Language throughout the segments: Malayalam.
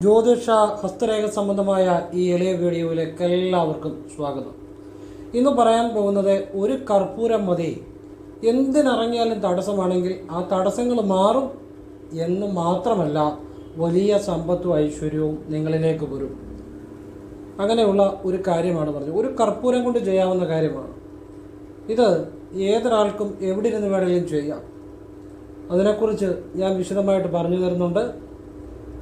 ജ്യോതിഷ ഹസ്തരേഖ സംബന്ധമായ ഈ എളിയ വീഡിയോയിലേക്ക് എല്ലാവർക്കും സ്വാഗതം. ഇന്ന് പറയാൻ പോകുന്നത് ഒരു കർപ്പൂരം മതി എന്തിനിറങ്ങിയാലും തടസ്സമാണെങ്കിൽ ആ തടസ്സങ്ങൾ മാറും എന്ന് മാത്രമല്ല, വലിയ സമ്പത്തും ഐശ്വര്യവും നിങ്ങളിലേക്ക് വരും. അങ്ങനെയുള്ള ഒരു കാര്യമാണ് പറഞ്ഞത്. ഒരു കർപ്പൂരം കൊണ്ട് ചെയ്യാവുന്ന കാര്യമാണ് ഇത്. ഏതൊരാൾക്കും എവിടെ ഇരുന്ന് വേണമെങ്കിലും ചെയ്യാം. അതിനെക്കുറിച്ച് ഞാൻ വിശദമായിട്ട് പറഞ്ഞു തരുന്നുണ്ട്.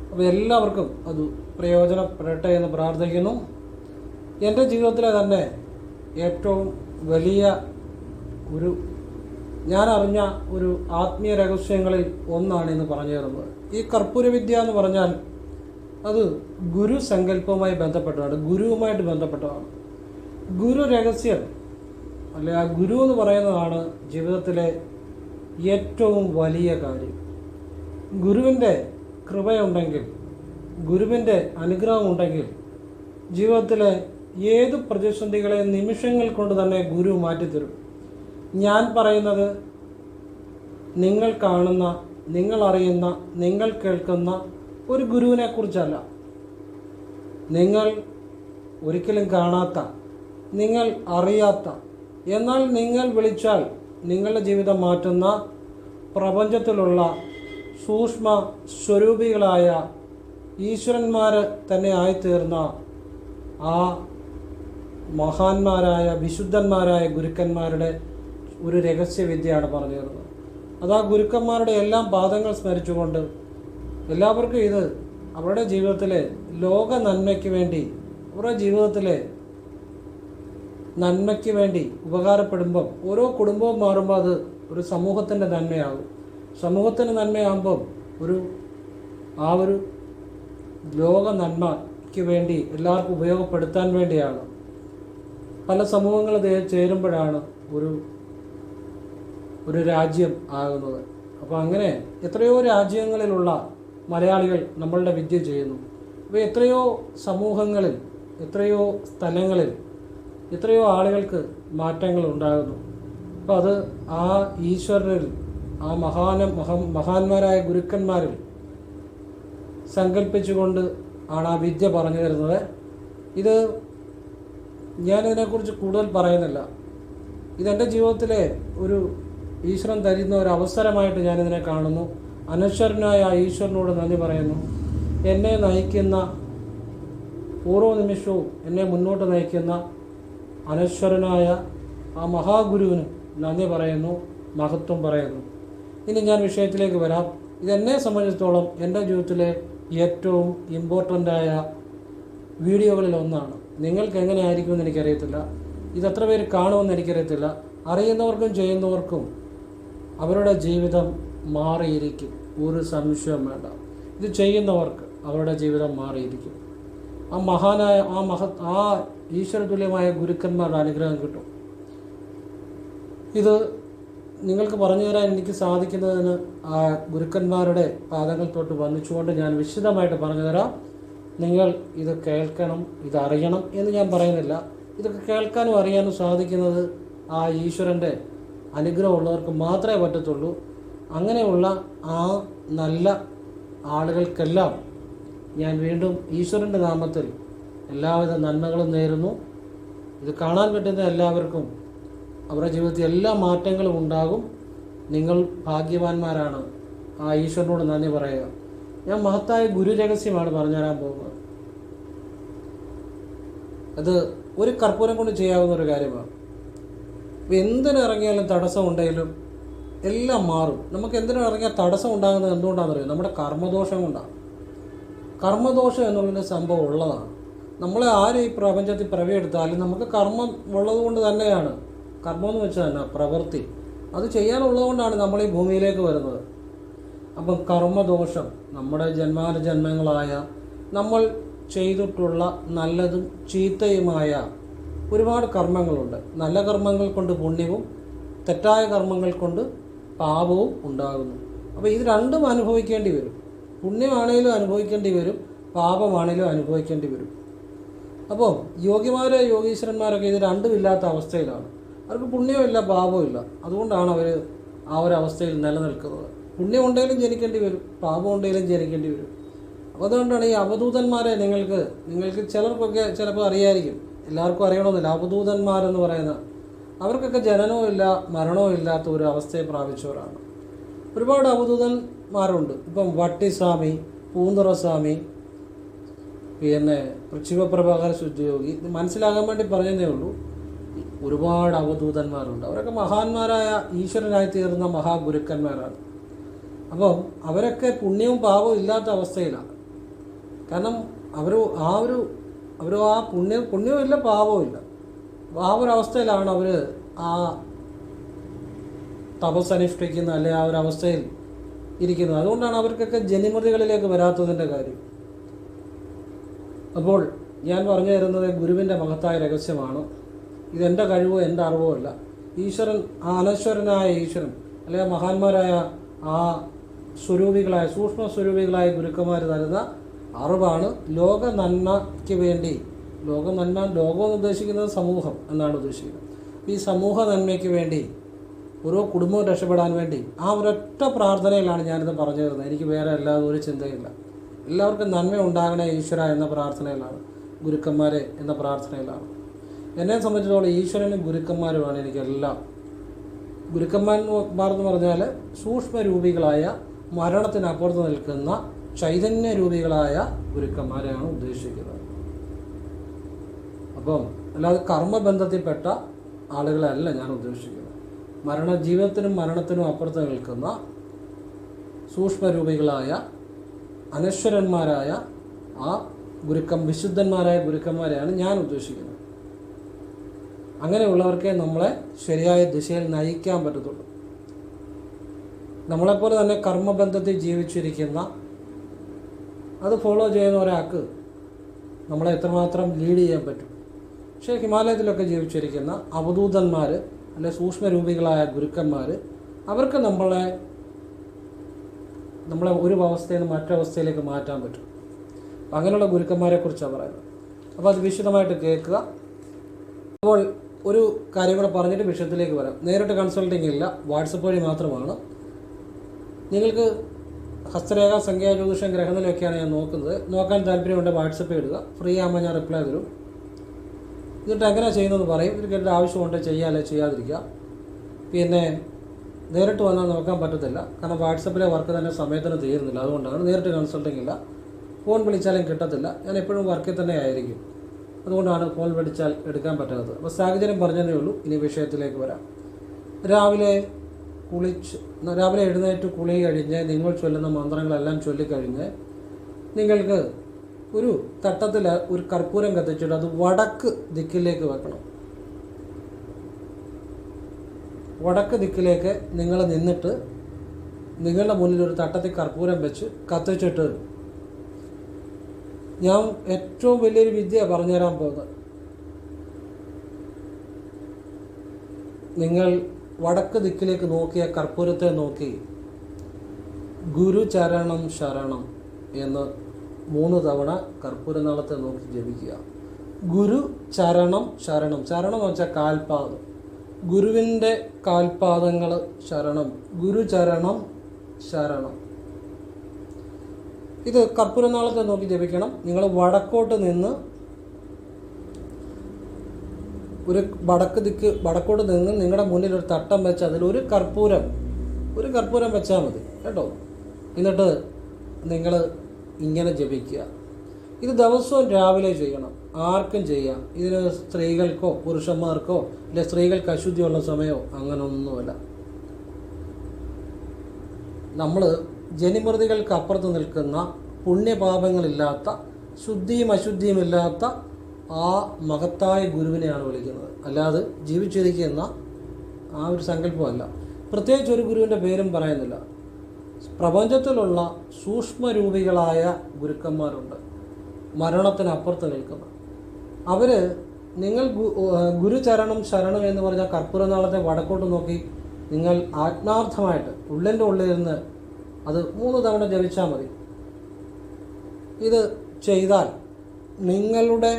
അപ്പോൾ എല്ലാവർക്കും അത് പ്രയോജനപ്പെടട്ടെ എന്ന് പ്രാർത്ഥിക്കുന്നു. എൻ്റെ ജീവിതത്തിലെ തന്നെ ഏറ്റവും വലിയ ഞാൻ അറിഞ്ഞ ഒരു ആത്മീയ രഹസ്യങ്ങളിൽ ഒന്നാണ് ഇന്ന് പറഞ്ഞു തരുന്നത്. ഈ കർപ്പൂരവിദ്യ എന്ന് പറഞ്ഞാൽ അത് ഗുരു സങ്കല്പവുമായി ബന്ധപ്പെട്ടതാണ്, ഗുരുവുമായിട്ട് ബന്ധപ്പെട്ടതാണ്. ഗുരു രഹസ്യം അല്ലെ, ആ ഗുരു എന്ന് പറയുന്നതാണ് ജീവിതത്തിലെ ഏറ്റവും വലിയ കാര്യം. ഗുരുവിൻ്റെ കൃപയുണ്ടെങ്കിൽ, ഗുരുവിൻ്റെ അനുഗ്രഹം ഉണ്ടെങ്കിൽ ജീവിതത്തിലെ ഏത് പ്രതിസന്ധികളെ നിമിഷങ്ങൾ കൊണ്ട് തന്നെ ഗുരു മാറ്റിത്തരും. ഞാൻ പറയുന്നത് നിങ്ങൾ കാണുന്ന, നിങ്ങൾ അറിയുന്ന, നിങ്ങൾ കേൾക്കുന്ന ഒരു ഗുരുവിനെ കുറിച്ചല്ല. നിങ്ങൾ ഒരിക്കലും കാണാത്ത, നിങ്ങൾ അറിയാത്ത, എന്നാൽ നിങ്ങൾ വിളിച്ചാൽ നിങ്ങളുടെ ജീവിതം മാറ്റുന്ന പ്രപഞ്ചത്തിലുള്ള സൂക്ഷ്മ സ്വരൂപികളായ ഈശ്വരന്മാർ തന്നെ ആയിത്തീർന്ന ആ മഹാന്മാരായ വിശുദ്ധന്മാരായ ഗുരുക്കന്മാരുടെ ഒരു രഹസ്യവിദ്യയാണ് പറഞ്ഞു തരുന്നത്. അത് ആ ഗുരുക്കന്മാരുടെ എല്ലാം പാദങ്ങൾ സ്മരിച്ചുകൊണ്ട് എല്ലാവർക്കും ഇത് അവരുടെ ജീവിതത്തിലെ ലോക നന്മയ്ക്ക് വേണ്ടി, അവരുടെ ജീവിതത്തിലെ നന്മയ്ക്ക് വേണ്ടി ഉപകാരപ്പെടുമ്പം ഓരോ കുടുംബവും മാറുമ്പോൾ അത് ഒരു സമൂഹത്തിൻ്റെ നന്മയാകും. സമൂഹത്തിന് നന്മയാകുമ്പം ആ ഒരു ലോക നന്മയ്ക്ക് വേണ്ടി എല്ലാവർക്കും ഉപയോഗപ്പെടുത്താൻ വേണ്ടിയാണ് പല സമൂഹങ്ങൾ ചേരുമ്പോഴാണ് ഒരു രാജ്യം ആകുന്നത്. അപ്പോൾ അങ്ങനെ എത്രയോ രാജ്യങ്ങളിലുള്ള മലയാളികൾ നമ്മളുടെ വിദ്യ ചെയ്യുന്നു. അപ്പോൾ എത്രയോ സമൂഹങ്ങളിൽ, എത്രയോ സ്ഥലങ്ങളിൽ, എത്രയോ ആളുകൾക്ക് മാറ്റങ്ങൾ ഉണ്ടാകുന്നു. അപ്പോൾ അത് ആ ഈശ്വരനിൽ, ആ മഹാന്മാരായ ഗുരുക്കന്മാരിൽ സങ്കല്പിച്ചുകൊണ്ട് ആണ് ആ വിദ്യ പറഞ്ഞു തരുന്നത്. ഇത് ഞാനിതിനെക്കുറിച്ച് കൂടുതൽ പറയുന്നില്ല. ഇതെൻ്റെ ജീവിതത്തിലെ ഒരു ഈശ്വരൻ തരുന്ന ഒരു അവസരമായിട്ട് ഞാനിതിനെ കാണുന്നു. അനശ്വരനായ ഈശ്വരനോട് നന്ദി പറയുന്നു. എന്നെ നയിക്കുന്ന ഓരോ നിമിഷവും എന്നെ മുന്നോട്ട് നയിക്കുന്ന അനശ്വരനായ ആ മഹാഗുരുവിന് നന്ദി പറയുന്നു, മഹത്വം പറയുന്നു. ഇനി ഞാൻ വിഷയത്തിലേക്ക് വരാം. ഇതെന്നെ സംബന്ധിച്ചിടത്തോളം എൻ്റെ ജീവിതത്തിലെ ഏറ്റവും ഇമ്പോർട്ടൻ്റായ വീഡിയോകളിൽ ഒന്നാണ്. നിങ്ങൾക്ക് എങ്ങനെ ആയിരിക്കുമെന്ന് എനിക്കറിയത്തില്ല, ഇതെത്ര പേര് കാണുമെന്ന് എനിക്കറിയത്തില്ല. അറിയുന്നവർക്കും ചെയ്യുന്നവർക്കും അവരുടെ ജീവിതം മാറിയിരിക്കും, ഒരു സംശയം വേണ്ട. ഇത് ചെയ്യുന്നവർക്ക് അവരുടെ ജീവിതം മാറിയിരിക്കും. ആ മഹാനായ ആ ഈശ്വരതുല്യമായ ഗുരുക്കന്മാരുടെ അനുഗ്രഹം കിട്ടും. ഇത് നിങ്ങൾക്ക് പറഞ്ഞു തരാൻ എനിക്ക് സാധിക്കുന്നതിന് ആ ഗുരുക്കന്മാരുടെ പാദങ്ങൾ തൊട്ട് വന്നിച്ചുകൊണ്ട് ഞാൻ വിശദമായിട്ട് പറഞ്ഞു തരാം. നിങ്ങൾ ഇത് കേൾക്കണം, ഇതറിയണം എന്ന് ഞാൻ പറയുന്നില്ല. ഇതൊക്കെ കേൾക്കാനും അറിയാനും സാധിക്കുന്നത് ആ ഈശ്വരൻ്റെ അനുഗ്രഹമുള്ളവർക്ക് മാത്രമേ പറ്റത്തുള്ളൂ. അങ്ങനെയുള്ള ആ നല്ല ആളുകൾക്കെല്ലാം ഞാൻ വീണ്ടും ഈശ്വരൻ്റെ നാമത്തിൽ എല്ലാവിധ നന്മകളും നേരുന്നു. ഇത് കാണാൻ പറ്റുന്ന എല്ലാവർക്കും അവരുടെ ജീവിതത്തിൽ എല്ലാ മാറ്റങ്ങളും ഉണ്ടാകും. നിങ്ങൾ ഭാഗ്യവാന്മാരാണ്. ആ ഈശ്വരനോട് നന്ദി പറയുക. ഞാൻ മഹത്തായ ഗുരുരഹസ്യമാണ് പറഞ്ഞു തരാൻ പോകുന്നത്. അത് ഒരു കർപ്പൂരം കൊണ്ട് ചെയ്യാവുന്ന ഒരു കാര്യമാണ്. എന്തിനിറങ്ങിയാലും തടസ്സം ഉണ്ടെങ്കിലും എല്ലാം മാറും. നമുക്ക് എന്തിനിറങ്ങിയാൽ തടസ്സം ഉണ്ടാകുന്നത് എന്തുകൊണ്ടാണെന്നറിയാം? നമ്മുടെ കർമ്മദോഷം കൊണ്ടാണ്. കർമ്മദോഷം എന്നുള്ളൊരു സംഭവം ഉള്ളതാണ്. നമ്മളെ ആരും ഈ പ്രപഞ്ചത്തിൽ പിറവിയെടുത്താലും നമുക്ക് കർമ്മം ഉള്ളത് കൊണ്ട് തന്നെയാണ്. കർമ്മം എന്ന് വെച്ചാൽ തന്നെ പ്രവൃത്തി, അത് ചെയ്യാനുള്ളതുകൊണ്ടാണ് നമ്മൾ ഈ ഭൂമിയിലേക്ക് വരുന്നത്. അപ്പം കർമ്മദോഷം, നമ്മുടെ ജന്മാനുജന്മങ്ങളായ നമ്മൾ ചെയ്തിട്ടുള്ള നല്ലതും ചീത്തയുമായ ഒരുപാട് കർമ്മങ്ങളുണ്ട്. നല്ല കർമ്മങ്ങൾ കൊണ്ട് പുണ്യവും തെറ്റായ കർമ്മങ്ങൾ കൊണ്ട് പാപവും ഉണ്ടാകുന്നു. അപ്പോൾ ഇത് രണ്ടും അനുഭവിക്കേണ്ടി വരും. പുണ്യമാണേലും അനുഭവിക്കേണ്ടി വരും, പാപമാണേലും അനുഭവിക്കേണ്ടി വരും. അപ്പോൾ യോഗ്യമാരെ യോഗീശ്വരന്മാരൊക്കെ ഇത് രണ്ടുമില്ലാത്ത അവസ്ഥയിലാണ്. അവർക്ക് പുണ്യമില്ല, പാപമില്ല. അതുകൊണ്ടാണ് അവർ ആ ഒരു അവസ്ഥയിൽ നിലനിൽക്കുന്നത്. പുണ്യം ഉണ്ടെങ്കിലും ജനിക്കേണ്ടി വരും, പാപം ഉണ്ടെങ്കിലും ജനിക്കേണ്ടി വരും. അപ്പോൾ അതുകൊണ്ടാണ് ഈ അവധൂതന്മാരെ നിങ്ങൾക്ക് ചിലർക്കൊക്കെ ചിലപ്പോൾ അറിയായിരിക്കും, എല്ലാവർക്കും അറിയണമെന്നില്ല. അവധൂതന്മാരെന്ന് പറയുന്ന അവർക്കൊക്കെ ജനനവും ഇല്ല മരണവും ഇല്ലാത്ത ഒരു അവസ്ഥയെ പ്രാപിച്ചവരാണ്. ഒരുപാട് അവധൂതന്മാരുണ്ട്. ഇപ്പം വട്ടിസ്വാമി, പൂന്തുറസ്വാമി, പിന്നെ ശിവപ്രഭാകര ശുദ്ധിയോഗി, ഇത് മനസ്സിലാകാൻ വേണ്ടി പറഞ്ഞതേ ഉള്ളൂ. ഒരുപാട് അവധൂതന്മാരുണ്ട്. അവരൊക്കെ മഹാന്മാരായ ഈശ്വരനായി തീർന്ന മഹാഗുരുക്കന്മാരാണ്. അപ്പം അവരൊക്കെ പുണ്യവും പാപവും ഇല്ലാത്ത അവസ്ഥയിലാണ്. കാരണം അവർ ആ പുണ്യവും ഇല്ല പാപവും ഇല്ല. ആ ഒരു അവസ്ഥയിലാണ് അവർ ആ തപസ് അനുഷ്ഠിക്കുന്ന, അല്ലെ ആ ഒരു അവസ്ഥയിൽ ഇരിക്കുന്നത്. അതുകൊണ്ടാണ് അവർക്കൊക്കെ ജനിമൃതികളിലേക്ക് വരാത്തതിൻ്റെ കാര്യം. അപ്പോൾ ഞാൻ പറഞ്ഞു തരുന്നത് ഗുരുവിൻ്റെ മഹത്തായ രഹസ്യമാണ്. ഇതെൻ്റെ കഴിവോ എൻ്റെ അറിവോ അല്ല. ഈശ്വരൻ, ആ അനശ്വരനായ ഈശ്വരൻ, അല്ലെങ്കിൽ മഹാന്മാരായ ആ സ്വരൂപികളായ സൂക്ഷ്മ സ്വരൂപികളായ ഗുരുക്കന്മാർ തരുന്ന അറിവാണ് ലോക നന്മയ്ക്ക് വേണ്ടി. ലോകം ഉദ്ദേശിക്കുന്നത് സമൂഹം എന്നാണ് ഉദ്ദേശിക്കുന്നത്. ഈ സമൂഹ നന്മയ്ക്ക് വേണ്ടി, ഓരോ കുടുംബവും രക്ഷപ്പെടാൻ വേണ്ടി ആ ഒരൊറ്റ പ്രാർത്ഥനയിലാണ് ഞാനിത് പറഞ്ഞു തരുന്നത്. എനിക്ക് വേറെ അല്ലാതെ ഒരു ചിന്തയില്ല. എല്ലാവർക്കും നന്മ ഉണ്ടാകണേ ഈശ്വര എന്ന പ്രാർത്ഥനയിലാണ്, ഗുരുക്കന്മാരെ എന്ന പ്രാർത്ഥനയിലാണ്. എന്നെ സംബന്ധിച്ചിടത്തോളം ഈശ്വരനും ഗുരുക്കന്മാരുമാണ് എനിക്കെല്ലാം. ഗുരുക്കന്മാരെന്ന് പറഞ്ഞാൽ സൂക്ഷ്മരൂപികളായ, മരണത്തിനപ്പുറത്ത് നിൽക്കുന്ന ചൈതന്യ രൂപികളായ ഗുരുക്കന്മാരെയാണ് ഉദ്ദേശിക്കുന്നത്. അപ്പം അല്ലാതെ കർമ്മബന്ധത്തിൽപ്പെട്ട ആളുകളല്ല ഞാൻ ഉദ്ദേശിക്കുന്നത്. ജീവിതത്തിനും മരണത്തിനും അപ്പുറത്ത് നിൽക്കുന്ന സൂക്ഷ്മരൂപികളായ അനശ്വരന്മാരായ ആ വിശുദ്ധന്മാരായ ഗുരുക്കന്മാരെയാണ് ഞാൻ ഉദ്ദേശിക്കുന്നത്. അങ്ങനെയുള്ളവർക്കേ നമ്മളെ ശരിയായ ദിശയിൽ നയിക്കാൻ പറ്റത്തുള്ളൂ. നമ്മളെപ്പോലെ തന്നെ കർമ്മബന്ധത്തിൽ ജീവിച്ചിരിക്കുന്ന, അത് ഫോളോ ചെയ്യുന്ന ഒരാൾക്ക് നമ്മളെ എത്രമാത്രം ലീഡ് ചെയ്യാൻ പറ്റും. പക്ഷേ ഹിമാലയത്തിലൊക്കെ ജീവിച്ചിരിക്കുന്ന അവധൂതന്മാർ, അല്ലെ സൂക്ഷ്മരൂപികളായ ഗുരുക്കന്മാർ, അവർക്ക് നമ്മളെ ഒരു അവസ്ഥയിൽ നിന്ന് മറ്റൊരവസ്ഥയിലേക്ക് മാറ്റാൻ പറ്റും. അങ്ങനെയുള്ള ഗുരുക്കന്മാരെ കുറിച്ചാണ് പറയുന്നത്. അപ്പോൾ അത് വിശദമായിട്ട് കേൾക്കുക. അപ്പോൾ ഒരു കാര്യം കൂടെ പറഞ്ഞിട്ട് വിഷയത്തിലേക്ക് വരാം. നേരിട്ട് കൺസൾട്ടിങ് ഇല്ല, വാട്സപ്പ് വഴി മാത്രമാണ്. നിങ്ങൾക്ക് ഹസ്തരേഖ, സംഖ്യാ, ജ്യോതിഷം, ഗ്രഹനിലയൊക്കെയാണ് ഞാൻ നോക്കാൻ താല്പര്യമുണ്ട്, വാട്സപ്പ് ഇടുക. ഫ്രീ ആകുമ്പോൾ ഞാൻ റിപ്ലൈ തരും. എന്നിട്ട് എങ്ങനെയാണ് ചെയ്യുന്നതെന്ന് പറയും. ഇതിൻ്റെ ആവശ്യമുണ്ട് ചെയ്യാതെ ചെയ്യാതിരിക്കുക. പിന്നെ നേരിട്ട് വന്നാൽ നോക്കാൻ പറ്റത്തില്ല, കാരണം വാട്സപ്പിലെ വർക്ക് തന്നെ സമയത്തിന് തീരുന്നില്ല. അതുകൊണ്ടാണ് നേരിട്ട് കൺസൾട്ടിങ് ഇല്ല. ഫോൺ വിളിച്ചാലും കിട്ടത്തില്ല. ഞാൻ എപ്പോഴും വർക്കിൽ തന്നെ ആയിരിക്കും. അതുകൊണ്ടാണ് ഫോൺ വിളിച്ചാൽ എടുക്കാൻ പറ്റാത്തത്. അപ്പോൾ സാഹചര്യം പറഞ്ഞതേ ഉള്ളൂ. ഇനി വിഷയത്തിലേക്ക് വരാം. രാവിലെ എഴുന്നേറ്റ് കുളി കഴിഞ്ഞ് നിങ്ങൾ ചൊല്ലുന്ന മന്ത്രങ്ങളെല്ലാം ചൊല്ലിക്കഴിഞ്ഞ് നിങ്ങൾക്ക് ഒരു തട്ടത്തിൽ ഒരു കർപ്പൂരം കത്തിച്ചിട്ട് അത് വടക്ക് ദിക്കിലേക്ക് വെക്കണം. വടക്ക് ദിക്കിലേക്ക് നിങ്ങൾ നിന്നിട്ട് നിങ്ങളുടെ മുന്നിൽ ഒരു തട്ടത്തിൽ കർപ്പൂരം വെച്ച് കത്തിച്ചിട്ട്, ഞാൻ ഏറ്റവും വലിയൊരു വിദ്യ പറഞ്ഞുതരാൻ പോകുന്നത്. നിങ്ങൾ വടക്ക് ദിക്കിലേക്ക് നോക്കിയ കർപ്പൂരത്തെ നോക്കി ഗുരുചരണം ശരണം എന്ന് 3 തവണ കർപ്പൂരനാളത്തെ നോക്കി ജപിക്കുക. ഗുരു ചരണം ശരണം. ശരണം എന്ന് വെച്ചാൽ കാൽപാദം. ഗുരുവിൻ്റെ കാൽപാദങ്ങൾ ശരണം. ഗുരുചരണം ശരണം. ഇത് കർപ്പൂരനാളത്തെ നോക്കി ജപിക്കണം. നിങ്ങൾ വടക്കോട്ട് നിന്ന് വടക്കോട്ട് നിന്ന് നിങ്ങളുടെ മുന്നിൽ ഒരു തട്ടം വെച്ച് അതിൽ ഒരു കർപ്പൂരം വെച്ചാൽ മതി കേട്ടോ. എന്നിട്ട് നിങ്ങൾ ഇങ്ങനെ ജപിക്കുക. ഇത് ദിവസവും രാവിലെ ചെയ്യണം. ആർക്കും ചെയ്യാം. ഇതിന് സ്ത്രീകൾക്കോ പുരുഷന്മാർക്കോ അല്ലെ സ്ത്രീകൾക്ക് അശുദ്ധിയുള്ള സമയമോ അങ്ങനെയൊന്നുമല്ല. നമ്മൾ ജനിമൃതികൾക്ക് അപ്പുറത്ത് നിൽക്കുന്ന പുണ്യപാപങ്ങളില്ലാത്ത, ശുദ്ധിയും അശുദ്ധിയുമില്ലാത്ത ആ മഹത്തായ ഗുരുവിനെയാണ് വിളിക്കുന്നത്. അല്ലാതെ ജീവിച്ചിരിക്കുന്ന ആ ഒരു സങ്കല്പമല്ല. പ്രത്യേകിച്ച് ഒരു ഗുരുവിൻ്റെ പേരും പറയുന്നില്ല. പ്രപഞ്ചത്തിലുള്ള സൂക്ഷ്മരൂപികളായ ഗുരുക്കന്മാരുണ്ട്, മരണത്തിനപ്പുറത്ത് നിൽക്കുന്ന. അവർ ഗുരുചരണം ശരണം എന്ന് പറഞ്ഞാൽ കർപ്പൂരനാളത്തെ വടക്കോട്ട് നോക്കി നിങ്ങൾ ആത്മാർത്ഥമായിട്ട് ഉള്ളിൻ്റെ ഉള്ളിലിരുന്ന് അത് 3 തവണ ജപിച്ചാൽ മതി. ഇത് ചെയ്താൽ നിങ്ങളുടെ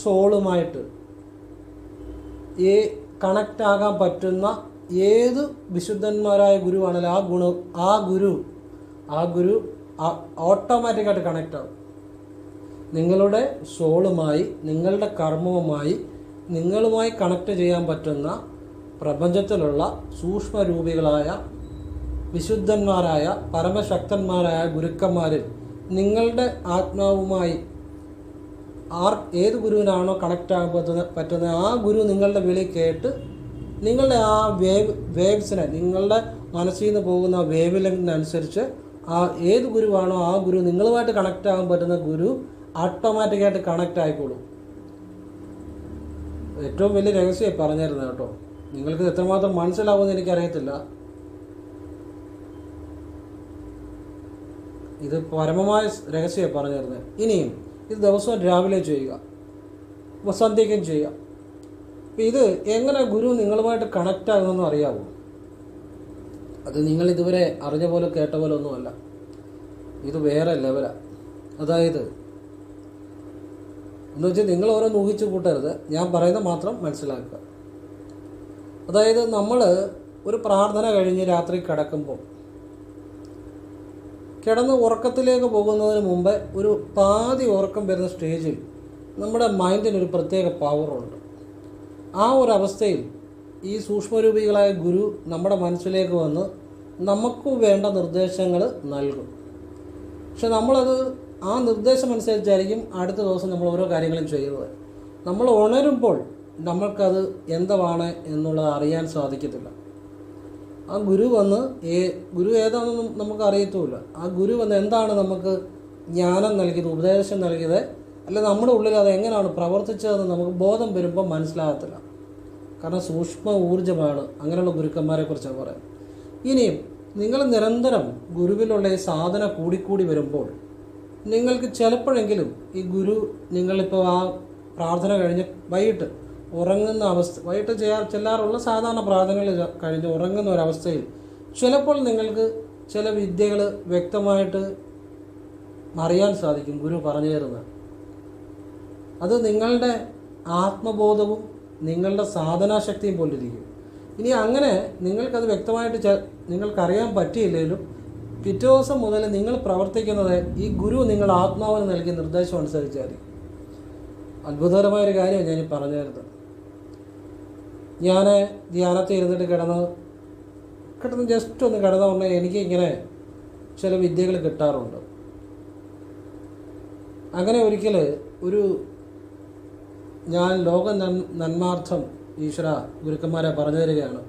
സോളുമായിട്ട് കണക്റ്റ് ആകാൻ പറ്റുന്ന ഏത് വിശുദ്ധന്മാരായ ഗുരുവാണല്ലോ ആ ഗുരു ഓട്ടോമാറ്റിക്കായിട്ട് കണക്റ്റ് ആവും. നിങ്ങളുടെ സോളുമായി, നിങ്ങളുടെ കർമ്മവുമായി, നിങ്ങളുമായി കണക്ട് ചെയ്യാൻ പറ്റുന്ന പ്രപഞ്ചത്തിലുള്ള സൂക്ഷ്മരൂപികളായ വിശുദ്ധന്മാരായ പരമശക്തന്മാരായ ഗുരുക്കന്മാരിൽ നിങ്ങളുടെ ആത്മാവുമായി ഏത് ഗുരുവിനാണോ കണക്റ്റ് ആകാൻ പറ്റുന്ന ആ ഗുരു നിങ്ങളുടെ വിളി കേട്ട് നിങ്ങളുടെ ആ വേവ്സിനെ, നിങ്ങളുടെ മനസ്സിൽ നിന്ന് പോകുന്ന വേവ് ലെങ്തിനനുസരിച്ച് ഏത് ഗുരുവാണോ ആ ഗുരു, നിങ്ങളുമായിട്ട് കണക്റ്റ് ആകാൻ പറ്റുന്ന ഗുരു ഓട്ടോമാറ്റിക്കായിട്ട് കണക്റ്റ് ആയിക്കോളും. ഏറ്റവും വലിയ രഹസ്യമായി പറഞ്ഞിരുന്നത് കേട്ടോ. നിങ്ങൾക്ക് എത്രമാത്രം മനസ്സിലാവുമെന്ന് എനിക്കറിയത്തില്ല. ഇത് പരമമായ രഹസ്യമായി പറഞ്ഞിരുന്നത്. ഇനിയും ഇത് ദിവസവും രാവിലെ ചെയ്യുക, സന്ധ്യയ്ക്കും ചെയ്യുക. ഇത് എങ്ങനെ ഗുരു നിങ്ങളുമായിട്ട് കണക്റ്റ് ആകുമെന്ന് അറിയാവൂ? അത് നിങ്ങൾ ഇതുവരെ അറിഞ്ഞ പോലെ കേട്ട പോലെ ഒന്നുമല്ല. ഇത് വേറെ ലെവലാണ്. അതായത് എന്ന് വെച്ചാൽ നിങ്ങൾ ഓരോന്ന് ഊഹിച്ച് കൂട്ടരുത്, ഞാൻ പറയുന്നത് മാത്രം മനസ്സിലാക്കുക. അതായത് നമ്മൾ ഒരു പ്രാർത്ഥന കഴിഞ്ഞ് രാത്രി കിടക്കുമ്പോൾ, കിടന്ന് ഉറക്കത്തിലേക്ക് പോകുന്നതിന് മുമ്പ് ഒരു പാതി ഉറക്കം വരുന്ന സ്റ്റേജിൽ നമ്മുടെ മൈൻഡിനൊരു പ്രത്യേക പവറുണ്ട്. ആ ഒരു അവസ്ഥയിൽ ഈ സൂക്ഷ്മരൂപികളായ ഗുരു നമ്മുടെ മനസ്സിലേക്ക് വന്ന് നമുക്ക് വേണ്ട നിർദ്ദേശങ്ങൾ നൽകും. പക്ഷെ നമ്മളത് ആ നിർദ്ദേശം അനുസരിച്ചായിരിക്കും അടുത്ത ദിവസം നമ്മൾ ഓരോ കാര്യങ്ങളും ചെയ്യുന്നത്. നമ്മൾ ഉണരുമ്പോൾ നമ്മൾക്കത് എന്താണ് എന്നുള്ളത് അറിയാൻ സാധിക്കത്തില്ല. ആ ഗുരു വന്ന് ഗുരു ഏതാണെന്നും നമുക്ക് അറിയത്തുമില്ല. ആ ഗുരു വന്ന് എന്താണ് നമുക്ക് ജ്ഞാനം നൽകിയത്, ഉപദേശം നൽകിയത്, അല്ല നമ്മുടെ ഉള്ളിൽ അത് എങ്ങനെയാണ് പ്രവർത്തിച്ചതെന്ന് നമുക്ക് ബോധം വരുമ്പോൾ മനസ്സിലാകത്തില്ല. കാരണം സൂക്ഷ്മ ഊർജ്ജമാണ് അങ്ങനെയുള്ള ഗുരുക്കന്മാരെ കുറിച്ചാണ് പറയുന്നത്. ഇനിയും നിങ്ങൾ നിരന്തരം ഗുരുവിലുള്ള ഈ സാധന കൂടിക്കൂടി വരുമ്പോൾ നിങ്ങൾക്ക് ചിലപ്പോഴെങ്കിലും ഈ ഗുരു, നിങ്ങളിപ്പോൾ ആ പ്രാർത്ഥന കഴിഞ്ഞ് വൈകിട്ട് ഉറങ്ങുന്ന അവസ്ഥ, വൈകിട്ട് ചെല്ലാറുള്ള സാധാരണ പ്രാർത്ഥനകൾ കഴിഞ്ഞ് ഉറങ്ങുന്ന ഒരവസ്ഥയിൽ ചിലപ്പോൾ നിങ്ങൾക്ക് ചില വിദ്യകൾ വ്യക്തമായിട്ട് അറിയാൻ സാധിക്കും ഗുരു പറഞ്ഞു തരുന്നത്. അത് നിങ്ങളുടെ ആത്മബോധവും നിങ്ങളുടെ സാധനാശക്തിയും പോലിരിക്കും. ഇനി അങ്ങനെ നിങ്ങൾക്കത് വ്യക്തമായിട്ട് നിങ്ങൾക്കറിയാൻ പറ്റിയില്ലെങ്കിലും പിറ്റേ ദിവസം മുതൽ നിങ്ങൾ പ്രവർത്തിക്കുന്നത് ഈ ഗുരു നിങ്ങളുടെ ആത്മാവിന് നൽകിയ നിർദ്ദേശം അനുസരിച്ചായിരിക്കും. അത്ഭുതകരമായൊരു കാര്യമാണ് ഞാൻ പറഞ്ഞു തരുന്നത്. ഞാൻ ധ്യാനത്തിൽ ഇരുന്നിട്ട് കിടന്ന് ജസ്റ്റ് ഒന്ന് കിടന്നുകൊണ്ട് എനിക്ക് ഇങ്ങനെ ചില വിദ്യകൾ കിട്ടാറുണ്ട്. അങ്ങനെ ഒരിക്കൽ ഞാൻ ലോക നന്മാർത്ഥം ഈശ്വര ഗുരുക്കന്മാരെ പറഞ്ഞു തരികയാണ്.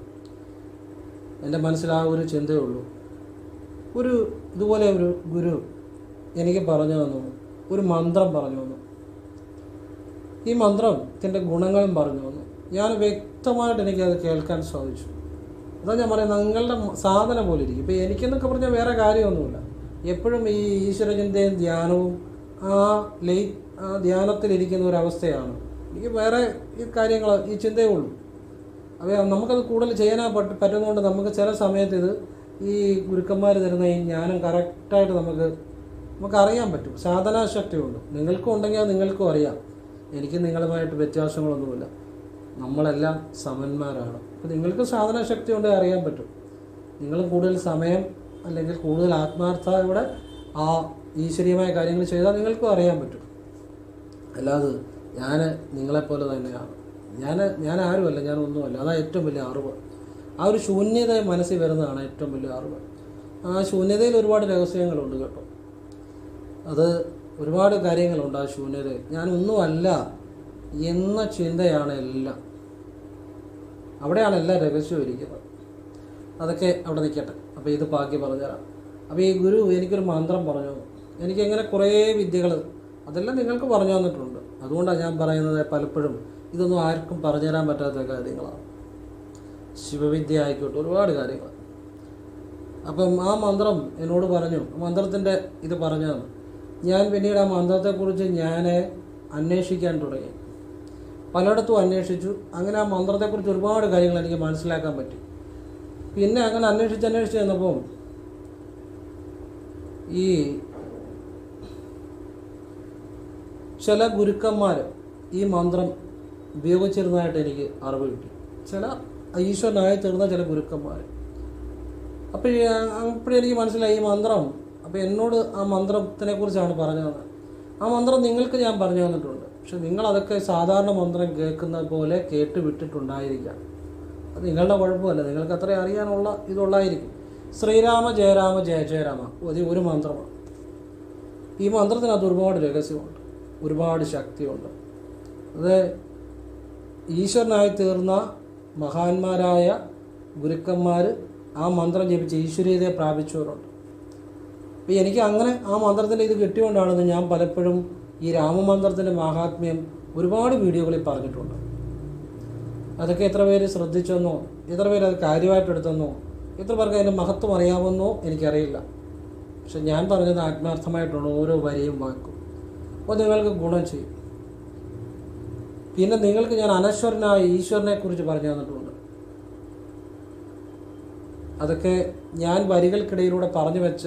എൻ്റെ മനസ്സിൽ ആ ഒരു ചിന്തയേ ഉള്ളൂ. ഇതുപോലെ ഒരു ഗുരു എനിക്ക് പറഞ്ഞു തന്നു, ഒരു മന്ത്രം പറഞ്ഞു തന്നു. ഈ മന്ത്രത്തിൻ്റെ ഗുണങ്ങളും പറഞ്ഞു തന്നു. ഞാൻ വ്യക്തമായിട്ട് എനിക്കത് കേൾക്കാൻ സാധിച്ചു. അതാ ഞാൻ പറയുന്നത്, നിങ്ങളുടെ സാധന പോലെ ഇരിക്കും. ഇപ്പോൾ എനിക്കെന്നൊക്കെ പറഞ്ഞാൽ വേറെ കാര്യമൊന്നുമില്ല. എപ്പോഴും ഈ ഈശ്വരചിന്തയും ധ്യാനവും ആ ധ്യാനത്തിലിരിക്കുന്ന ഒരവസ്ഥയാണ്. എനിക്ക് വേറെ ഈ കാര്യങ്ങൾ, ഈ ചിന്തയേ ഉള്ളൂ. അപ്പോൾ നമുക്കത് കൂടുതൽ ചെയ്യാനാ പറ്റുന്നതുകൊണ്ട് നമുക്ക് ചില സമയത്ത് ഈ ഗുരുക്കന്മാർ തരുന്ന ഈ ജ്ഞാനം കറക്റ്റായിട്ട് നമുക്കറിയാൻ പറ്റും. സാധനാശക്തിയുണ്ട്. നിങ്ങൾക്കും ഉണ്ടെങ്കിൽ അത് നിങ്ങൾക്കും അറിയാം. എനിക്ക് നിങ്ങളുമായിട്ട് വ്യത്യാസങ്ങളൊന്നുമില്ല. നമ്മളെല്ലാം സമന്മാരാണ്. അപ്പോൾ നിങ്ങൾക്ക് സാധനാശക്തി ഉണ്ടെങ്കിൽ അറിയാൻ പറ്റും. നിങ്ങൾ കൂടുതൽ സമയം അല്ലെങ്കിൽ കൂടുതൽ ആത്മാർത്ഥതയോടെ ആ ഈശ്വരീയമായ കാര്യങ്ങൾ ചെയ്താൽ നിങ്ങൾക്കും അറിയാൻ പറ്റും. അല്ലാതെ ഞാൻ നിങ്ങളെപ്പോലെ തന്നെയാണ്, ഞാൻ ആരുമല്ല, ഞാനൊന്നുമല്ല. അതാണ് ഏറ്റവും വലിയ അറിവ്. ആ ഒരു ശൂന്യത മനസ്സിൽ വരുന്നതാണ് ഏറ്റവും വലിയ അറിവ്. ആ ശൂന്യതയിൽ ഒരുപാട് രഹസ്യങ്ങളുണ്ട് കേട്ടോ. അത് ഒരുപാട് കാര്യങ്ങളുണ്ട് ആ ശൂന്യതയിൽ. ഞാനൊന്നുമല്ല എന്ന ചിന്തയാണ് എല്ലാം. അവിടെയാണ് എല്ലാ രഹസ്യവും ഇരിക്കുന്നത്. അതൊക്കെ അവിടെ നിൽക്കട്ടെ. അപ്പോൾ ഇത് ബാക്കി പറഞ്ഞുതരാം. അപ്പോൾ ഈ ഗുരു എനിക്കൊരു മന്ത്രം പറഞ്ഞു. എനിക്കങ്ങനെ കുറേ വിദ്യകൾ അതെല്ലാം നിങ്ങൾക്ക് പറഞ്ഞു തന്നിട്ടുണ്ട്. അതുകൊണ്ടാണ് ഞാൻ പറയുന്നത്, പലപ്പോഴും ഇതൊന്നും ആർക്കും പറഞ്ഞു തരാൻ പറ്റാത്ത കാര്യങ്ങളാണ്. ശിവവിദ്യ ആയിക്കോട്ടെ, ഒരുപാട് കാര്യങ്ങൾ. അപ്പം ആ മന്ത്രം എന്നോട് പറഞ്ഞു, മന്ത്രത്തിൻ്റെ ഇത് പറഞ്ഞു തന്നു. ഞാൻ പിന്നീട് ആ മന്ത്രത്തെക്കുറിച്ച് ഞാൻ അന്വേഷിക്കാൻ തുടങ്ങി. പലയിടത്തും അന്വേഷിച്ചു. അങ്ങനെ ആ മന്ത്രത്തെക്കുറിച്ച് ഒരുപാട് കാര്യങ്ങൾ എനിക്ക് മനസ്സിലാക്കാൻ പറ്റി. പിന്നെ അങ്ങനെ അന്വേഷിച്ച് ചെന്നപ്പോൾ ഈ ചില ഗുരുക്കന്മാർ ഈ മന്ത്രം ഉപയോഗിച്ചിരുന്നതായിട്ട് എനിക്ക് അറിവ് കിട്ടി. ചില ഈശ്വരനായി തീർന്ന ചില ഗുരുക്കന്മാർ. അപ്പോഴെനിക്ക് മനസ്സിലായി ഈ മന്ത്രം അപ്പോൾ എന്നോട് ആ മന്ത്രത്തിനെ കുറിച്ചാണ് പറഞ്ഞു തന്നത്. ആ മന്ത്രം നിങ്ങൾക്ക് ഞാൻ പറഞ്ഞു തന്നിട്ടുണ്ട്. പക്ഷെ നിങ്ങളതൊക്കെ സാധാരണ മന്ത്രം കേൾക്കുന്നത് പോലെ കേട്ട് വിട്ടിട്ടുണ്ടായിരിക്കാം. അത് നിങ്ങളുടെ കുഴപ്പമല്ല, നിങ്ങൾക്ക് അത്രയും അറിയാനുള്ള ഇതുള്ളായിരിക്കും. ശ്രീരാമ ജയരാമ ജയ ജയരാമ ഒരു മന്ത്രമാണ്. ഈ മന്ത്രത്തിനകത്ത് ഒരുപാട് രഹസ്യമുണ്ട്, ഒരുപാട് ശക്തിയുണ്ട്. അത് ഈശ്വരനായി തീർന്ന മഹാന്മാരായ ഗുരുക്കന്മാർ ആ മന്ത്രം ജപിച്ച് ഈശ്വരീയതയെ പ്രാപിച്ചവരുണ്ട്. അപ്പോൾ എനിക്ക് അങ്ങനെ ആ മന്ത്രത്തിൻ്റെ ഇത് കിട്ടിയോണ്ടാണെന്ന് ഞാൻ പലപ്പോഴും ഈ രാമമന്ത്രത്തിൻ്റെ മാഹാത്മ്യം ഒരുപാട് വീഡിയോകളിൽ പറഞ്ഞിട്ടുണ്ട്. അതൊക്കെ എത്ര പേര് ശ്രദ്ധിച്ചെന്നോ, എത്ര പേര് അത് കാര്യമായിട്ടെടുത്തെന്നോ, എത്ര പേർക്ക് അതിൻ്റെ മഹത്വം അറിയാമെന്നോ എനിക്കറിയില്ല. പക്ഷെ ഞാൻ പറഞ്ഞത് ആത്മാർത്ഥമായിട്ടാണ് ഓരോ വരിയും വാക്കും. അപ്പോൾ നിങ്ങൾക്ക് ഗുണം ചെയ്യും. പിന്നെ നിങ്ങൾക്ക് ഞാൻ അനശ്വരനായ ഈശ്വരനെ കുറിച്ച് പറഞ്ഞു തന്നിട്ടുണ്ട്. അതൊക്കെ ഞാൻ വരികൾക്കിടയിലൂടെ പറഞ്ഞു വെച്ച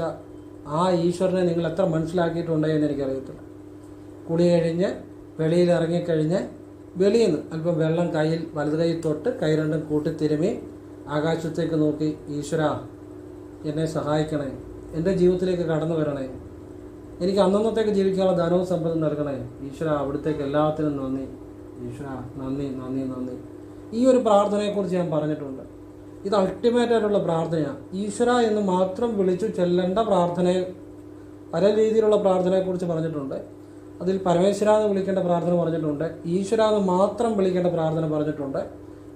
ആ ഈശ്വരനെ നിങ്ങൾ എത്ര മനസ്സിലാക്കിയിട്ടുണ്ടെന്ന് എനിക്കറിയത്തില്ല. കുളി കഴിഞ്ഞ് വെളിയിൽ ഇറങ്ങിക്കഴിഞ്ഞ് വെളിയിൽ നിന്ന് അല്പം വെള്ളം കയ്യിൽ വലത് കൈ തൊട്ട് കൈ രണ്ടും കൂട്ടിത്തിരുമി ആകാശത്തേക്ക് നോക്കി, ഈശ്വര എന്നെ സഹായിക്കണേ, എൻ്റെ ജീവിതത്തിലേക്ക് കടന്നു വരണേ, എനിക്ക് അന്നന്നത്തേക്ക് ജീവിക്കാനുള്ള ധനവും സമ്പത്തും നൽകണേ, ഈശ്വര അവിടുത്തേക്ക് എല്ലാത്തിനും നന്ദി, ഈശ്വര നന്ദി നന്ദി നന്ദി. ഈ ഒരു പ്രാർത്ഥനയെക്കുറിച്ച് ഞാൻ പറഞ്ഞിട്ടുണ്ട്. ഇത് അൾട്ടിമേറ്റ് ആയിട്ടുള്ള പ്രാർത്ഥനയാണ്. ഈശ്വര എന്ന് മാത്രം വിളിച്ചു ചെല്ലേണ്ട പ്രാർത്ഥനയെ, പല രീതിയിലുള്ള പ്രാർത്ഥനയെക്കുറിച്ച് പറഞ്ഞിട്ടുണ്ട്. അതിൽ പരമേശ്വര എന്ന് വിളിക്കേണ്ട പ്രാർത്ഥന പറഞ്ഞിട്ടുണ്ട്, ഈശ്വര എന്ന് മാത്രം വിളിക്കേണ്ട പ്രാർത്ഥന പറഞ്ഞിട്ടുണ്ട്.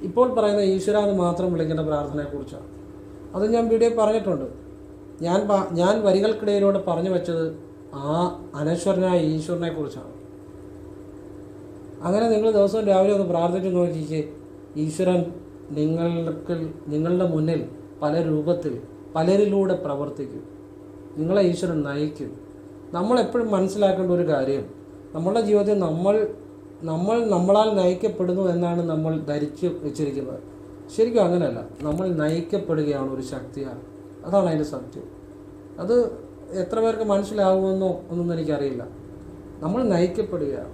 ഇപ്പോൾ പറയുന്ന ഈശ്വര എന്ന് മാത്രം വിളിക്കേണ്ട പ്രാർത്ഥനയെക്കുറിച്ചാണ്. അത് ഞാൻ വീഡിയോ പറഞ്ഞിട്ടുണ്ട്. ഞാൻ വരികൾക്കിടയിലൂടെ പറഞ്ഞു വെച്ചത് ആ അനശ്വരനായ ഈശ്വരനെ കുറിച്ചാണ്. അങ്ങനെ നിങ്ങൾ ദിവസവും രാവിലെ ഒന്ന് പ്രാർത്ഥിച്ച് നോക്കിക്കേ, ഈശ്വരൻ നിങ്ങളുടെ മുന്നിൽ പല രൂപത്തിൽ പലരിലൂടെ പ്രവർത്തിക്കും. നിങ്ങളെ ഈശ്വരൻ നയിക്കും. നമ്മളെപ്പോഴും മനസ്സിലാക്കേണ്ട ഒരു കാര്യം, നമ്മളുടെ ജീവിതത്തിൽ നമ്മളാൽ നയിക്കപ്പെടുന്നു എന്നാണ് നമ്മൾ ധരിച്ചു വെച്ചിരിക്കുന്നത്. ശരിക്കും അങ്ങനെയല്ല. നമ്മൾ നയിക്കപ്പെടുകയാണ് ഒരു ശക്തിയാൽ. അതാണ് അതിൻ്റെ സത്യം. അത് എത്ര പേർക്ക് മനസ്സിലാകുമെന്നോ ഒന്നും എനിക്കറിയില്ല. നമ്മൾ നയിക്കപ്പെടുകയാണ്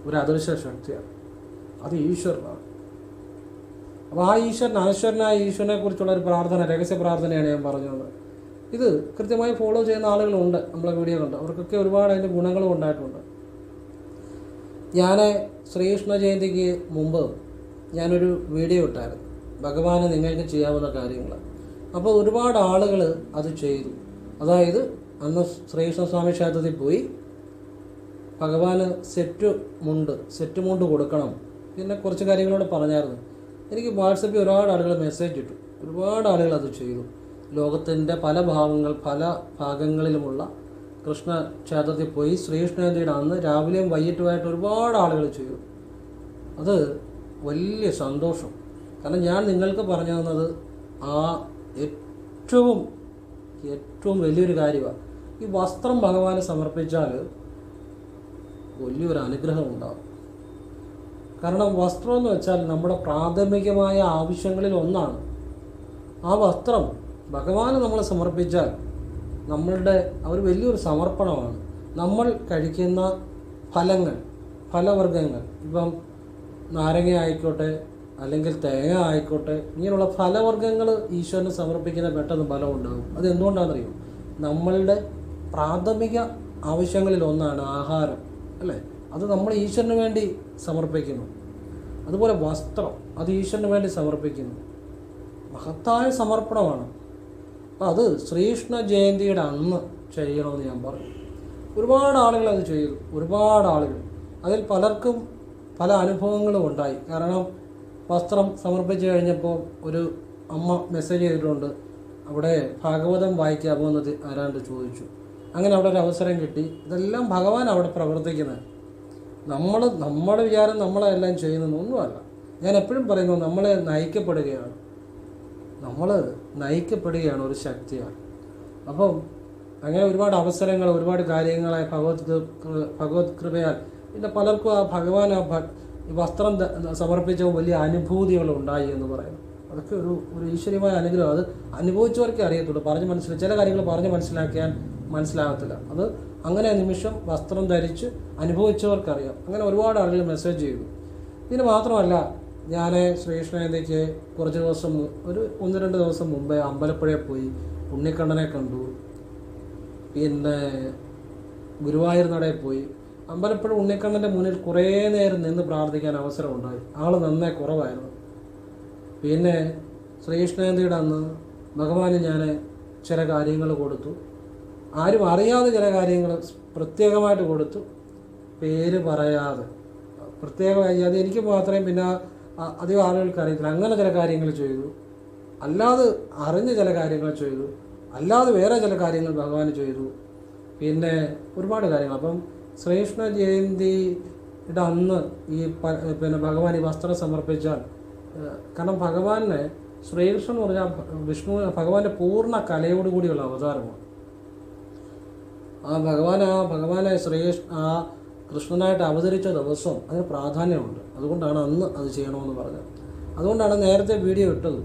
ഒരു അദൃശ്യ ശക്തിയാണ്. അത് ഈശ്വരനാണ്. അപ്പോൾ ആ ഈശ്വരൻ, അനശ്വരനായ ഈശ്വരനെ കുറിച്ചുള്ള ഒരു പ്രാർത്ഥന, രഹസ്യ പ്രാർത്ഥനയാണ് ഞാൻ പറഞ്ഞത്. ഇത് കൃത്യമായി ഫോളോ ചെയ്യുന്ന ആളുകളുണ്ട് നമ്മളെ വീഡിയോ കണ്ട്. അവർക്കൊക്കെ ഒരുപാട് അതിൻ്റെ ഗുണങ്ങളും ഉണ്ടായിട്ടുണ്ട്. ഞാൻ ശ്രീകൃഷ്ണ ജയന്തിക്ക് മുമ്പ് ഞാനൊരു വീഡിയോ ഇട്ടായിരുന്നു, ഭഗവാന് നിങ്ങൾക്ക് ചെയ്യാവുന്ന കാര്യങ്ങൾ. അപ്പോൾ ഒരുപാട് ആളുകൾ അത് ചെയ്തു. അതായത് അന്ന് ശ്രീകൃഷ്ണസ്വാമി ക്ഷേത്രത്തിൽ പോയി ഭഗവാന് സെറ്റ് മുണ്ട് കൊടുക്കണം. പിന്നെ കുറച്ച് കാര്യങ്ങളോട് പറഞ്ഞായിരുന്നു. എനിക്ക് വാട്സപ്പിൽ ഒരുപാട് ആളുകൾ മെസ്സേജ് ഇട്ടു. ഒരുപാട് ആളുകൾ അത് ചെയ്തു. ലോകത്തിൻ്റെ പല ഭാഗങ്ങളിലുമുള്ള കൃഷ്ണ ക്ഷേത്രത്തിൽ പോയി ശ്രീകൃഷ്ണ ജയന്തിയുടെ അന്ന് രാവിലെയും വൈകിട്ടുമായിട്ട് ഒരുപാട് ആളുകൾ ചെയ്തു. അത് വലിയ സന്തോഷം. കാരണം ഞാൻ നിങ്ങൾക്ക് പറഞ്ഞു തന്നത് ആ ഏറ്റവും വലിയൊരു കാര്യമാണ്. ഈ വസ്ത്രം ഭഗവാന് സമർപ്പിച്ചാൽ വലിയൊരു അനുഗ്രഹം ഉണ്ടാകും. കാരണം വസ്ത്രം എന്ന് വെച്ചാൽ നമ്മുടെ പ്രാഥമികമായ ആവശ്യങ്ങളിൽ ഒന്നാണ്. ആ വസ്ത്രം ഭഗവാന് നമ്മൾ സമർപ്പിച്ചാൽ നമ്മളുടെ ഒരു വലിയൊരു സമർപ്പണമാണ്. നമ്മൾ കഴിക്കുന്ന ഫലവർഗ്ഗങ്ങൾ, ഇപ്പം നാരങ്ങ ആയിക്കോട്ടെ അല്ലെങ്കിൽ തേങ്ങ ആയിക്കോട്ടെ, ഇങ്ങനെയുള്ള ഫലവർഗ്ഗങ്ങൾ ഈശ്വരന് സമർപ്പിക്കുന്ന പെട്ടെന്ന് ഫലം ഉണ്ടാകും. അത് എന്തുകൊണ്ടാണെന്നറിയോ? നമ്മളുടെ പ്രാഥമിക ആവശ്യങ്ങളിൽ ഒന്നാണ് ആഹാരം, അല്ലേ? അത് നമ്മൾ ഈശ്വരന് വേണ്ടി സമർപ്പിക്കുന്നു. അതുപോലെ വസ്ത്രം, അത് ഈശ്വരന് വേണ്ടി സമർപ്പിക്കുന്നു. മഹത്തായ സമർപ്പണമാണ്. അപ്പം അത് ശ്രീകൃഷ്ണ ജയന്തിയുടെ അന്ന് ചെയ്യണമെന്ന് ഞാൻ പറഞ്ഞു. ഒരുപാട് ആളുകൾ അത് ചെയ്തു. ഒരുപാട് ആളുകൾ. അതിൽ പലർക്കും പല അനുഭവങ്ങളും ഉണ്ടായി. കാരണം വസ്ത്രം സമർപ്പിച്ച് കഴിഞ്ഞപ്പോൾ ഒരു അമ്മ മെസ്സേജ് ചെയ്തിട്ടുണ്ട്, അവിടെ ഭാഗവതം വായിക്കാമോ എന്ന് ആരാണ്ട് ചോദിച്ചു. അങ്ങനെ അവിടെ ഒരു അവസരം കിട്ടി. ഇതെല്ലാം ഭഗവാൻ അവിടെ പ്രവർത്തിക്കുന്നത്. നമ്മുടെ വിചാരം നമ്മളെല്ലാം ചെയ്യുന്നതൊന്നുമല്ല. ഞാൻ എപ്പോഴും പറയുന്നു, നമ്മളെ നയിക്കപ്പെടുകയാണ്. ഒരു ശക്തിയാണ്. അപ്പം അങ്ങനെ ഒരുപാട് അവസരങ്ങൾ, ഒരുപാട് കാര്യങ്ങളെ ഭഗവത് കൃപയാൽ പിന്നെ പലർക്കും ആ ഭഗവാൻ വസ്ത്രം സമർപ്പിച്ചപ്പോൾ വലിയ അനുഭൂതികൾ ഉണ്ടായി എന്ന് പറയുന്നു. അതൊക്കെ ഒരു ഈശ്വരീയമായ അനുഗ്രഹം. അത് അനുഭവിച്ചവർക്കേ അറിയത്തുള്ളൂ. ചില കാര്യങ്ങൾ പറഞ്ഞ് മനസ്സിലാകത്തില്ല. അത് അങ്ങനെ നിമിഷം വസ്ത്രം ധരിച്ച് അനുഭവിച്ചവർക്കറിയാം. അങ്ങനെ ഒരുപാട് ആളുകൾ മെസ്സേജ് ചെയ്തു. പിന്നെ മാത്രമല്ല, ഞാൻ ശ്രീകൃഷ്ണ ജയന്തിക്ക് കുറച്ച് ദിവസം, ഒരു 1-2 ദിവസം മുമ്പേ അമ്പലപ്പുഴയിൽ പോയി ഉണ്ണിക്കണ്ണനെ കണ്ടു. പിന്നെ ഗുരുവായൂർ നടയിൽ പോയി. അമ്പലപ്പുഴ ഉണ്ണിക്കണ്ണൻ്റെ മുന്നിൽ കുറേ നേരം നിന്ന് പ്രാർത്ഥിക്കാൻ അവസരമുണ്ടായി. ആൾ നന്നേ കുറവായിരുന്നു. പിന്നെ ശ്രീകൃഷ്ണജയന്തിയുടെ അന്ന് ഭഗവാന് ഞാൻ ചില കാര്യങ്ങൾ കൊടുത്തു. ആരും അറിയാതെ ചില കാര്യങ്ങൾ പ്രത്യേകമായിട്ട് കൊടുത്തു, പേര് പറയാതെ പ്രത്യേകമായി. അത് എനിക്ക് മാത്രമേ പിന്നെ അധികം ആളുകൾക്ക് അറിയത്തില്ല. അങ്ങനെ ചില കാര്യങ്ങൾ ചെയ്തു. അല്ലാതെ അറിഞ്ഞ ചില കാര്യങ്ങൾ ചെയ്തു. അല്ലാതെ വേറെ ചില കാര്യങ്ങൾ ഭഗവാൻ ചെയ്തു. പിന്നെ ഒരുപാട് കാര്യങ്ങൾ. അപ്പം ശ്രീകൃഷ്ണ ജയന്തിയുടെ അന്ന് ഈ പിന്നെ ഭഗവാൻ ഈ വസ്ത്രം സമർപ്പിച്ചാൽ, കാരണം ഭഗവാനെ ശ്രീകൃഷ്ണൻ എന്ന് പറഞ്ഞാൽ ഭഗവാന്റെ പൂർണ്ണ കലയോടുകൂടിയുള്ള അവതാരമാണ്. ഭഗവാനെ കൃഷ്ണനായിട്ട് അവതരിച്ച ദിവസം അതിന് പ്രാധാന്യമുണ്ട്. അതുകൊണ്ടാണ് അന്ന് അത് ചെയ്യണമെന്ന് പറഞ്ഞത്. അതുകൊണ്ടാണ് നേരത്തെ വീഡിയോ ഇട്ടത്.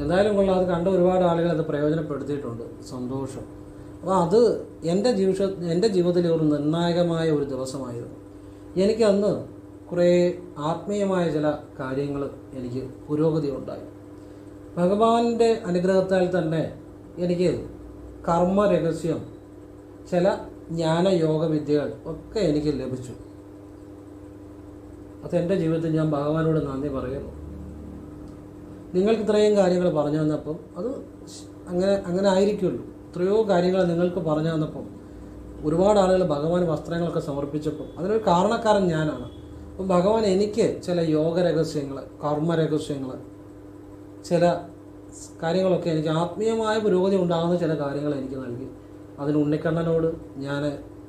എന്തായാലും കൊള്ളാം, അത് കണ്ട ഒരുപാട് ആളുകൾ അത് പ്രയോജനപ്പെടുത്തിയിട്ടുണ്ട്. സന്തോഷം. അപ്പോൾ അത് എൻ്റെ ജീവിതത്തിലെ ഒരു നിർണായകമായ ഒരു ദിവസമായിരുന്നു. എനിക്ക് അന്ന് കുറേ ആത്മീയമായ ചില കാര്യങ്ങൾ എനിക്ക് പുരോഗതി ഉണ്ടായി. ഭഗവാന്റെ അനുഗ്രഹത്താൽ തന്നെ എനിക്ക് കർമ്മരഹസ്യം, ചില ജ്ഞാനയോഗ വിദ്യകൾ ഒക്കെ എനിക്ക് ലഭിച്ചു. അതെൻ്റെ ജീവിതത്തിൽ ഞാൻ ഭഗവാനോട് നന്ദി പറയുന്നു. നിങ്ങൾക്ക് ഇത്രയും കാര്യങ്ങൾ പറഞ്ഞു തന്നപ്പം അത് അങ്ങനെ ആയിരിക്കുമല്ലോ. എത്രയോ കാര്യങ്ങൾ നിങ്ങൾക്ക് പറഞ്ഞു തന്നപ്പം ഒരുപാട് ആളുകൾ ഭഗവാൻ വസ്ത്രങ്ങളൊക്കെ സമർപ്പിച്ചപ്പോൾ അതിനൊരു കാരണക്കാരൻ ഞാനാണ്. അപ്പം ഭഗവാൻ എനിക്ക് ചില യോഗരഹസ്യങ്ങൾ, കർമ്മരഹസ്യങ്ങൾ, ചില കാര്യങ്ങളൊക്കെ എനിക്ക് ആത്മീയമായ പുരോഗതി ഉണ്ടാകുന്ന ചില കാര്യങ്ങൾ എനിക്ക് നൽകി. അതിന് ഉണ്ണിക്കണ്ണനോട് ഞാൻ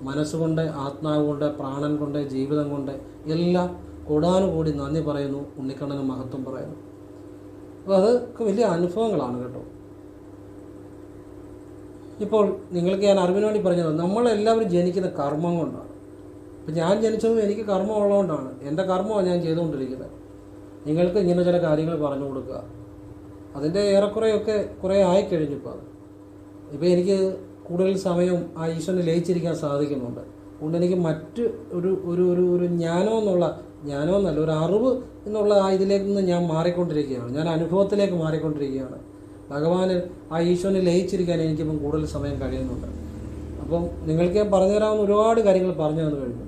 മനസ്സുകൊണ്ട്, ആത്മാവ് കൊണ്ട്, പ്രാണൻ കൊണ്ട്, ജീവിതം കൊണ്ട് എല്ലാം കൂടാനുകൂടി നന്ദി പറയുന്നു. ഉണ്ണിക്കണ്ണന് മഹത്വം പറയുന്നു. അപ്പോൾ അതൊക്കെ വലിയ അനുഭവങ്ങളാണ് കേട്ടോ. ഇപ്പോൾ നിങ്ങൾക്ക് ഞാൻ അറിവിന് വേണ്ടി പറഞ്ഞത്, നമ്മളെല്ലാവരും ജനിക്കുന്ന കർമ്മം കൊണ്ടാണ്. ഇപ്പം ഞാൻ ജനിച്ചതും എനിക്ക് കർമ്മം ഉള്ളതുകൊണ്ടാണ്. എൻ്റെ കർമ്മമാണ് ഞാൻ ചെയ്തുകൊണ്ടിരിക്കുന്നത്. നിങ്ങൾക്ക് ഇങ്ങനെ ചില കാര്യങ്ങൾ പറഞ്ഞു കൊടുക്കുക. അതിൻ്റെ ഏറെക്കുറെയൊക്കെ കുറേ ആയിക്കഴിഞ്ഞു. ഇപ്പോൾ എനിക്ക് കൂടുതൽ സമയം ആ ഈശ്വരനെ ലയിച്ചിരിക്കാൻ സാധിക്കുന്നുണ്ട്. അതുകൊണ്ട് എനിക്ക് മറ്റ് ഒരു ജ്ഞാനമെന്നല്ല ഒരു അറിവ് എന്നുള്ള ആ ഇതിലേക്ക് നിന്ന് ഞാൻ മാറിക്കൊണ്ടിരിക്കുകയാണ്. ഞാൻ അനുഭവത്തിലേക്ക് മാറിക്കൊണ്ടിരിക്കുകയാണ്. ഭഗവാന് ആ ഈശ്വരനെ ലയിച്ചിരിക്കാൻ എനിക്കിപ്പം കൂടുതൽ സമയം കഴിയുന്നുണ്ട്. അപ്പം നിങ്ങൾക്ക് ഞാൻ പറഞ്ഞു തരാവുന്ന ഒരുപാട് കാര്യങ്ങൾ പറഞ്ഞു തന്നു കഴിഞ്ഞു.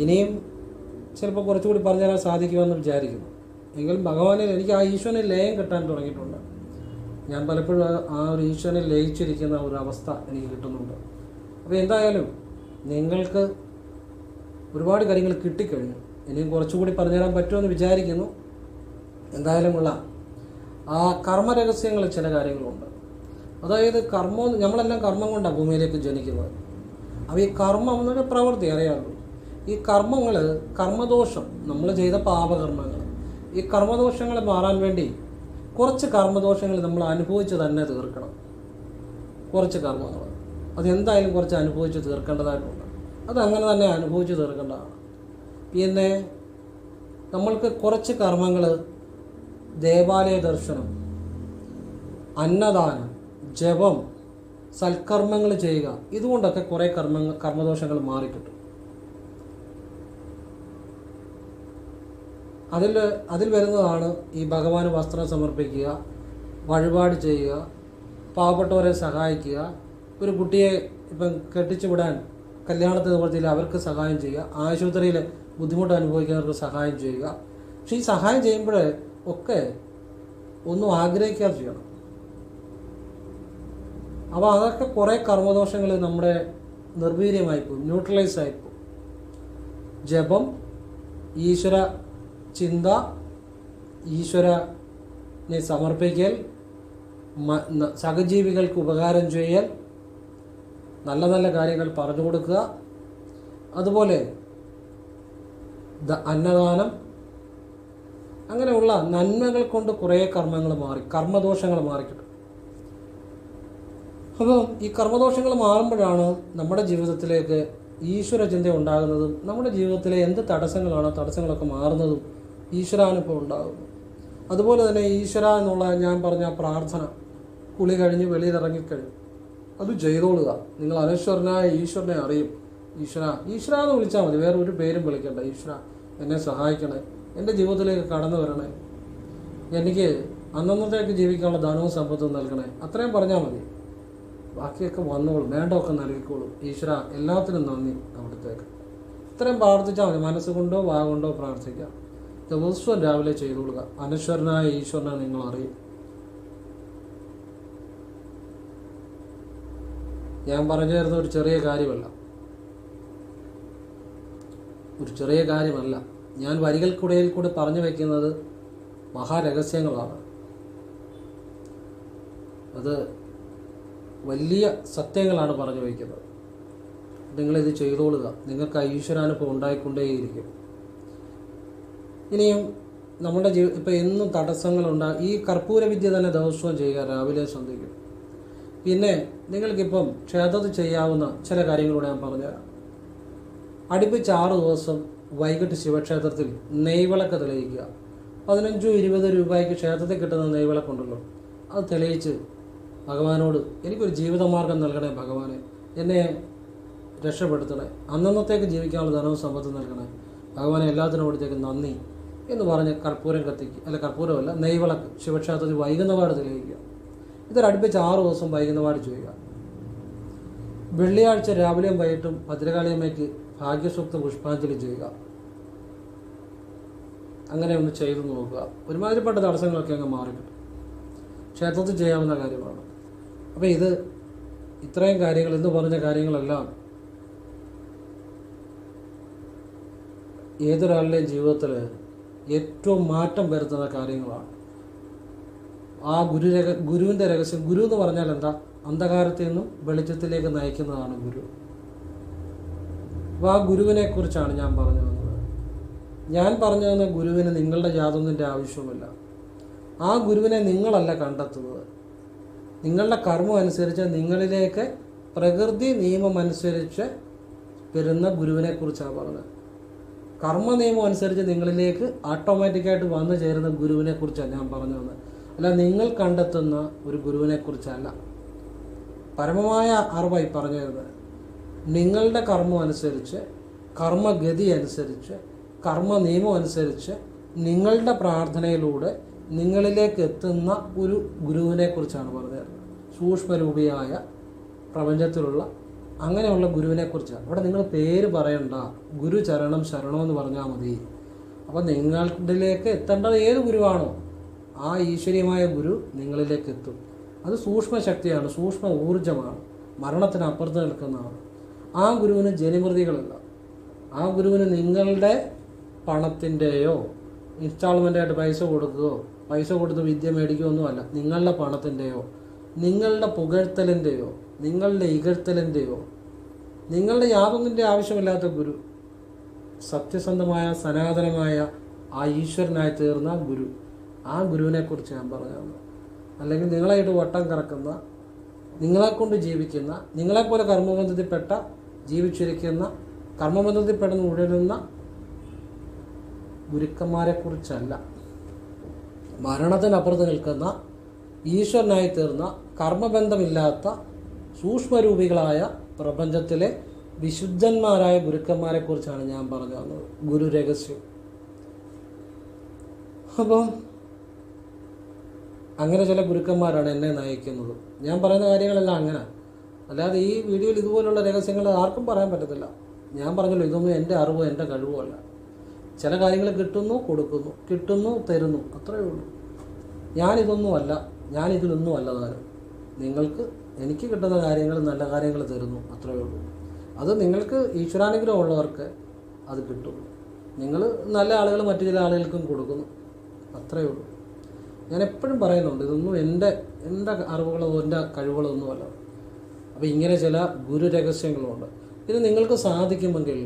ഇനിയും ചിലപ്പോൾ കുറച്ചുകൂടി പറഞ്ഞു തരാൻ സാധിക്കുമെന്ന് വിചാരിക്കുന്നു. എങ്കിലും ഭഗവാനിൽ എനിക്ക് ആ ഈശ്വരനെ ലയം കിട്ടാൻ തുടങ്ങിയിട്ടുണ്ട്. ഞാൻ പലപ്പോഴും ആ ഒരു ഈശ്വരനെ ലയിച്ചിരിക്കുന്ന ഒരു അവസ്ഥ എനിക്ക് കിട്ടുന്നുണ്ട്. അപ്പോൾ എന്തായാലും നിങ്ങൾക്ക് ഒരുപാട് കാര്യങ്ങൾ കിട്ടിക്കഴിഞ്ഞു. ഇനിയും കുറച്ചുകൂടി പറഞ്ഞുതരാൻ പറ്റുമെന്ന് വിചാരിക്കുന്നു. എന്തായാലും ആ കർമ്മരഹസ്യങ്ങൾ ചില കാര്യങ്ങളുണ്ട്. അതായത് നമ്മളെല്ലാം കർമ്മം കൊണ്ടാണ് ഭൂമിയിലേക്ക് ജനിക്കുന്നത്. അപ്പോൾ ഈ കർമ്മം എന്നൊരു പ്രവൃത്തി അറിയാമല്ലോ. ഈ കർമ്മദോഷം, നമ്മൾ ചെയ്ത പാപകർമ്മങ്ങൾ, ഈ കർമ്മദോഷങ്ങൾ മാറാൻ വേണ്ടി കുറച്ച് കർമ്മദോഷങ്ങൾ നമ്മൾ അനുഭവിച്ച് തന്നെ തീർക്കണം. കുറച്ച് കർമ്മങ്ങൾ അതെന്തായാലും കുറച്ച് അനുഭവിച്ച് തീർക്കേണ്ടതായിട്ടുണ്ട്. അതങ്ങനെ തന്നെ അനുഭവിച്ച് തീർക്കേണ്ടതാണ്. പിന്നെ നമ്മൾക്ക് കുറച്ച് കർമ്മങ്ങൾ, ദേവാലയ ദർശനം, അന്നദാനം, ജപം, സൽക്കർമ്മങ്ങൾ ചെയ്യുക, ഇതുകൊണ്ടൊക്കെ കുറേ കർമ്മദോഷങ്ങൾ മാറിക്കിട്ടും. അതിൽ വരുന്നതാണ് ഈ ഭഗവാന് വസ്ത്രം സമർപ്പിക്കുക, വഴിപാട് ചെയ്യുക, പാവപ്പെട്ടവരെ സഹായിക്കുക, ഒരു കുട്ടിയെ ഇപ്പം കെട്ടിച്ചു വിടാൻ കല്യാണത്തിന് നിവൃത്തിയിൽ അവർക്ക് സഹായം ചെയ്യുക, ആശുപത്രിയിൽ ബുദ്ധിമുട്ട് അനുഭവിക്കുന്നവർക്ക് സഹായം ചെയ്യുക. പക്ഷെ ഈ സഹായം ചെയ്യുമ്പോൾ ഒക്കെ ഒന്നും ആഗ്രഹിക്കാതെ ചെയ്യണം. അപ്പോൾ അതൊക്കെ കുറേ കർമ്മദോഷങ്ങൾ നമ്മുടെ നിർവീര്യമായിപ്പോവും, ന്യൂട്രലൈസ് ആയിപ്പോവും. ജപം, ഈശ്വര ചിന്ത, ഈശ്വരനെ സമർപ്പിക്കൽ, സഹജീവികൾക്ക് ഉപകാരം ചെയ്യൽ, നല്ല നല്ല കാര്യങ്ങൾ പറഞ്ഞു കൊടുക്കുക, അതുപോലെ അന്നദാനം, അങ്ങനെയുള്ള നന്മകൾ കൊണ്ട് കുറേ കർമ്മദോഷങ്ങൾ മാറിക്കിട്ടും. അപ്പം ഈ കർമ്മദോഷങ്ങൾ മാറുമ്പോഴാണ് നമ്മുടെ ജീവിതത്തിലേക്ക് ഈശ്വര ചിന്ത ഉണ്ടാകുന്നതും നമ്മുടെ ജീവിതത്തിലെ എന്ത് തടസ്സങ്ങളൊക്കെ മാറുന്നതും ഈശ്വരാനുഭവം ഉണ്ടാകുന്നു. അതുപോലെ തന്നെ ഈശ്വര എന്നുള്ള ഞാൻ പറഞ്ഞ പ്രാർത്ഥന, കുളി കഴിഞ്ഞ് വെളിയിലിറങ്ങിക്കഴിഞ്ഞു അത് ചെയ്തോളുക. നിങ്ങൾ അനശ്വരനായ ഈശ്വരനെ അറിയും. ഈശ്വര എന്ന് വിളിച്ചാൽ മതി, വേറെ ഒരു പേരും വിളിക്കണ്ട. ഈശ്വര എന്നെ സഹായിക്കണേ, എൻ്റെ ജീവിതത്തിലേക്ക് കടന്നു വരണേ, എനിക്ക് അന്നന്നത്തേക്ക് ജീവിക്കാനുള്ള ധനവും സമ്പത്തും നൽകണേ, അത്രയും പറഞ്ഞാൽ മതി. ബാക്കിയൊക്കെ വന്നോളും, വേണ്ടതൊക്കെ നൽകിക്കോളും. ഈശ്വര എല്ലാത്തിനും നന്ദി അവിടുത്തേക്ക്. ഇത്രയും പ്രാർത്ഥിച്ചാൽ മതി. മനസ്സുകൊണ്ടോ വാഗൊണ്ടോ പ്രാർത്ഥിക്കാം. ദിവസവും രാവിലെ ചെയ്തുകൊള്ളുക. അനശ്വരനായ ഈശ്വരനെ നിങ്ങൾ അറിയും. ഞാൻ പറഞ്ഞു തരുന്ന ഒരു ചെറിയ കാര്യമല്ല. ഞാൻ വരികൾക്കിടയിൽ കൂടെ പറഞ്ഞു വയ്ക്കുന്നത് മഹാരഹസ്യങ്ങളാണ്. അത് വലിയ സത്യങ്ങളാണ് പറഞ്ഞു വയ്ക്കുന്നത്. നിങ്ങളിത് ചെയ്തോളുക. നിങ്ങൾക്ക് ഈശ്വരാനുഭവം ഉണ്ടായിക്കൊണ്ടേയിരിക്കും. ഇനിയും നമ്മുടെ ഇപ്പം എന്നും ഈ കർപ്പൂര വിദ്യ തന്നെ ദിവസവും ചെയ്യുക, രാവിലെ സന്ധ്യയ്ക്കും. പിന്നെ നിങ്ങൾക്കിപ്പം ക്ഷേത്രത്തിൽ ചെയ്യാവുന്ന ചില കാര്യങ്ങളൂടെ ഞാൻ പറഞ്ഞുതരാം. അടുപ്പിച്ച് 6 ദിവസം വൈകിട്ട് ശിവക്ഷേത്രത്തിൽ നെയ്വിളക്ക് തെളിയിക്കുക. 15-20 രൂപയ്ക്ക് ക്ഷേത്രത്തിൽ കിട്ടുന്ന നെയ്വിളക്കുണ്ടല്ലോ, അത് തെളിയിച്ച് ഭഗവാനോട് എനിക്കൊരു ജീവിതമാർഗം നൽകണേ ഭഗവാനെ, എന്നെ രക്ഷപ്പെടുത്തണേ, അന്നന്നത്തേക്ക് ജീവിക്കാനുള്ള ധനവും സമ്പത്ത് നൽകണേ ഭഗവാനെ, എല്ലാത്തിനും അവിടത്തേക്ക് നന്ദി എന്ന് പറഞ്ഞ് കർപ്പൂരം കത്തിക്കുക. അല്ല, കർപ്പൂരമല്ല, നെയ്വിളക്ക് ശിവക്ഷേത്രത്തിൽ വൈകുന്നപാട് തെളിയിക്കുക. ഇതൊരടുപ്പിച്ച് 6 ദിവസം വൈകുന്നപാട് ചെയ്യുക. വെള്ളിയാഴ്ച രാവിലെയും വൈകിട്ടും ഭദ്രകാളിയമ്മയ്ക്ക് ഭാഗ്യസൂക്ത പുഷ്പാഞ്ജലി ചെയ്യുക. അങ്ങനെ ഒന്ന് ചെയ്തു നോക്കുക. ഒരുമാതിരിപ്പെട്ട തടസ്സങ്ങളൊക്കെ അങ്ങ് മാറിക്കിട്ടും. ക്ഷേത്രത്തിൽ ചെയ്യാവുന്ന കാര്യമാണ്. അപ്പോൾ ഇത്രയും കാര്യങ്ങൾ, ഇന്ന് പറഞ്ഞ കാര്യങ്ങളെല്ലാം ഏതൊരാളുടെയും ജീവിതത്തിൽ ഏറ്റവും മാറ്റം വരുത്തുന്ന കാര്യങ്ങളാണ്. ആ ഗുരുവിൻ്റെ രഹസ്യം. ഗുരു എന്ന് പറഞ്ഞാൽ എന്താ? അന്ധകാരത്തിൽ നിന്നും വെളിച്ചത്തിലേക്ക് നയിക്കുന്നതാണ് ഗുരു. അപ്പോൾ ആ ഗുരുവിനെ കുറിച്ചാണ് ഞാൻ പറഞ്ഞു വന്നത്. ഞാൻ പറഞ്ഞു തന്ന ഗുരുവിന് നിങ്ങളുടെ യാതൊന്നിൻ്റെ ആവശ്യവുമില്ല. ആ ഗുരുവിനെ നിങ്ങളല്ല കണ്ടെത്തുന്നത്. നിങ്ങളുടെ കർമ്മം അനുസരിച്ച് നിങ്ങളിലേക്ക് പ്രകൃതി നിയമം അനുസരിച്ച് വരുന്ന ഗുരുവിനെ കുറിച്ചാണ് പറഞ്ഞത്. കർമ്മ നിയമം അനുസരിച്ച് നിങ്ങളിലേക്ക് ഓട്ടോമാറ്റിക്കായിട്ട് വന്നു ചേരുന്ന ഗുരുവിനെ കുറിച്ചാണ് ഞാൻ പറഞ്ഞു തന്നത്. അല്ല, നിങ്ങൾ കണ്ടെത്തുന്ന ഒരു ഗുരുവിനെ കുറിച്ചല്ല. പരമമായ അറിവായി പറഞ്ഞു തരുന്നത്. നിങ്ങളുടെ കർമ്മം അനുസരിച്ച്, കർമ്മഗതി അനുസരിച്ച്, കർമ്മ നിയമം അനുസരിച്ച് നിങ്ങളുടെ പ്രാർത്ഥനയിലൂടെ നിങ്ങളിലേക്ക് എത്തുന്ന ഒരു ഗുരുവിനെ കുറിച്ചാണ് പറഞ്ഞു തരുന്നത്. സൂക്ഷ്മരൂപിയായ പ്രപഞ്ചത്തിലുള്ള അങ്ങനെയുള്ള ഗുരുവിനെ കുറിച്ചാണ്. അവിടെ നിങ്ങൾ പേര് പറയണ്ട, ഗുരു ചരണം ശരണമെന്ന് പറഞ്ഞാൽ മതി. അപ്പോൾ നിങ്ങളിലേക്ക് എത്തേണ്ടത് ഏത് ഗുരുവാണോ ആ ഈശ്വരീയമായ ഗുരു നിങ്ങളിലേക്ക് എത്തും. അത് സൂക്ഷ്മ ശക്തിയാണ്, സൂക്ഷ്മ ഊർജമാണ്, മരണത്തിനപ്പുറത്ത് നിൽക്കുന്നതാണ്. ആ ഗുരുവിന് ജനിമൃതികളില്ല. ആ ഗുരുവിന് നിങ്ങളുടെ പണത്തിൻ്റെയോ ഇൻസ്റ്റാൾമെൻ്റായിട്ട് പൈസ കൊടുക്കുകയോ പൈസ കൊടുത്ത് വിദ്യ മേടിക്കുകയോ ഒന്നുമല്ല. നിങ്ങളുടെ പണത്തിൻ്റെയോ നിങ്ങളുടെ പുകഴ്ത്തലിൻ്റെയോ നിങ്ങളുടെ ഇകഴ്ത്തലിൻ്റെയോ നിങ്ങളുടെ യാതൊന്നിൻ്റെ ആവശ്യമില്ലാത്ത ഗുരു, സത്യസന്ധമായ സനാതനമായ ആ ഈശ്വരനായി തീർന്ന ഗുരു, ആ ഗുരുവിനെ കുറിച്ച് ഞാൻ പറഞ്ഞത്. അല്ലെങ്കിൽ നിങ്ങളായിട്ട് വട്ടം കറക്കുന്ന, നിങ്ങളെക്കൊണ്ട് ജീവിക്കുന്ന, നിങ്ങളെപ്പോലെ കർമ്മബന്ധത്തിൽപ്പെട്ട ജീവിച്ചിരിക്കുന്ന, കർമ്മബന്ധത്തിൽപ്പെടുന്ന ഉഴലുന്ന ഗുരുക്കന്മാരെ കുറിച്ചല്ല. മരണത്തിനപ്പുറത്ത് നിൽക്കുന്ന ഈശ്വരനായി തീർന്ന കർമ്മബന്ധമില്ലാത്ത സൂക്ഷ്മരൂപികളായ പ്രപഞ്ചത്തിലെ വിശുദ്ധന്മാരായ ഗുരുക്കന്മാരെ കുറിച്ചാണ് ഞാൻ പറഞ്ഞു തന്നത്. ഗുരു രഹസ്യം. അപ്പം അങ്ങനെ ചില ഗുരുക്കന്മാരാണ് എന്നെ നയിക്കുന്നത്. ഞാൻ പറയുന്ന കാര്യങ്ങളെല്ലാം അങ്ങനെ. അല്ലാതെ ഈ വീഡിയോയിൽ ഇതുപോലുള്ള രഹസ്യങ്ങൾ ആർക്കും പറയാൻ പറ്റത്തില്ല. ഞാൻ പറഞ്ഞല്ലോ, ഇതൊന്നും എൻ്റെ അറിവോ എൻ്റെ കഴിവോ അല്ല. ചില കാര്യങ്ങൾ കിട്ടുന്നു, കൊടുക്കുന്നു, കിട്ടുന്നു, തരുന്നു, അത്രയേ ഉള്ളൂ. ഞാനിതൊന്നുമല്ല, ഞാനിതിലൊന്നും അല്ല താനും. എനിക്ക് കിട്ടുന്ന കാര്യങ്ങൾ, നല്ല കാര്യങ്ങൾ തരുന്നു, അത്രയേ ഉള്ളൂ. അത് നിങ്ങൾക്ക് ഈശ്വരാനുഗ്രഹം ഉള്ളവർക്ക് അത് കിട്ടും. നിങ്ങൾ നല്ല ആളുകൾ മറ്റു ചില ആളുകൾക്കും കൊടുക്കുന്നു, അത്രയേ ഉള്ളൂ. ഞാൻ എപ്പോഴും പറയുന്നുണ്ട്, ഇതൊന്നും എൻ്റെ അറിവുകളോ എൻ്റെ കഴിവുകളോ ഒന്നുമല്ല. അപ്പോൾ ഇങ്ങനെ ചില ഗുരു രഹസ്യങ്ങളുണ്ട്. ഇത് നിങ്ങൾക്ക് സാധിക്കുമെങ്കിൽ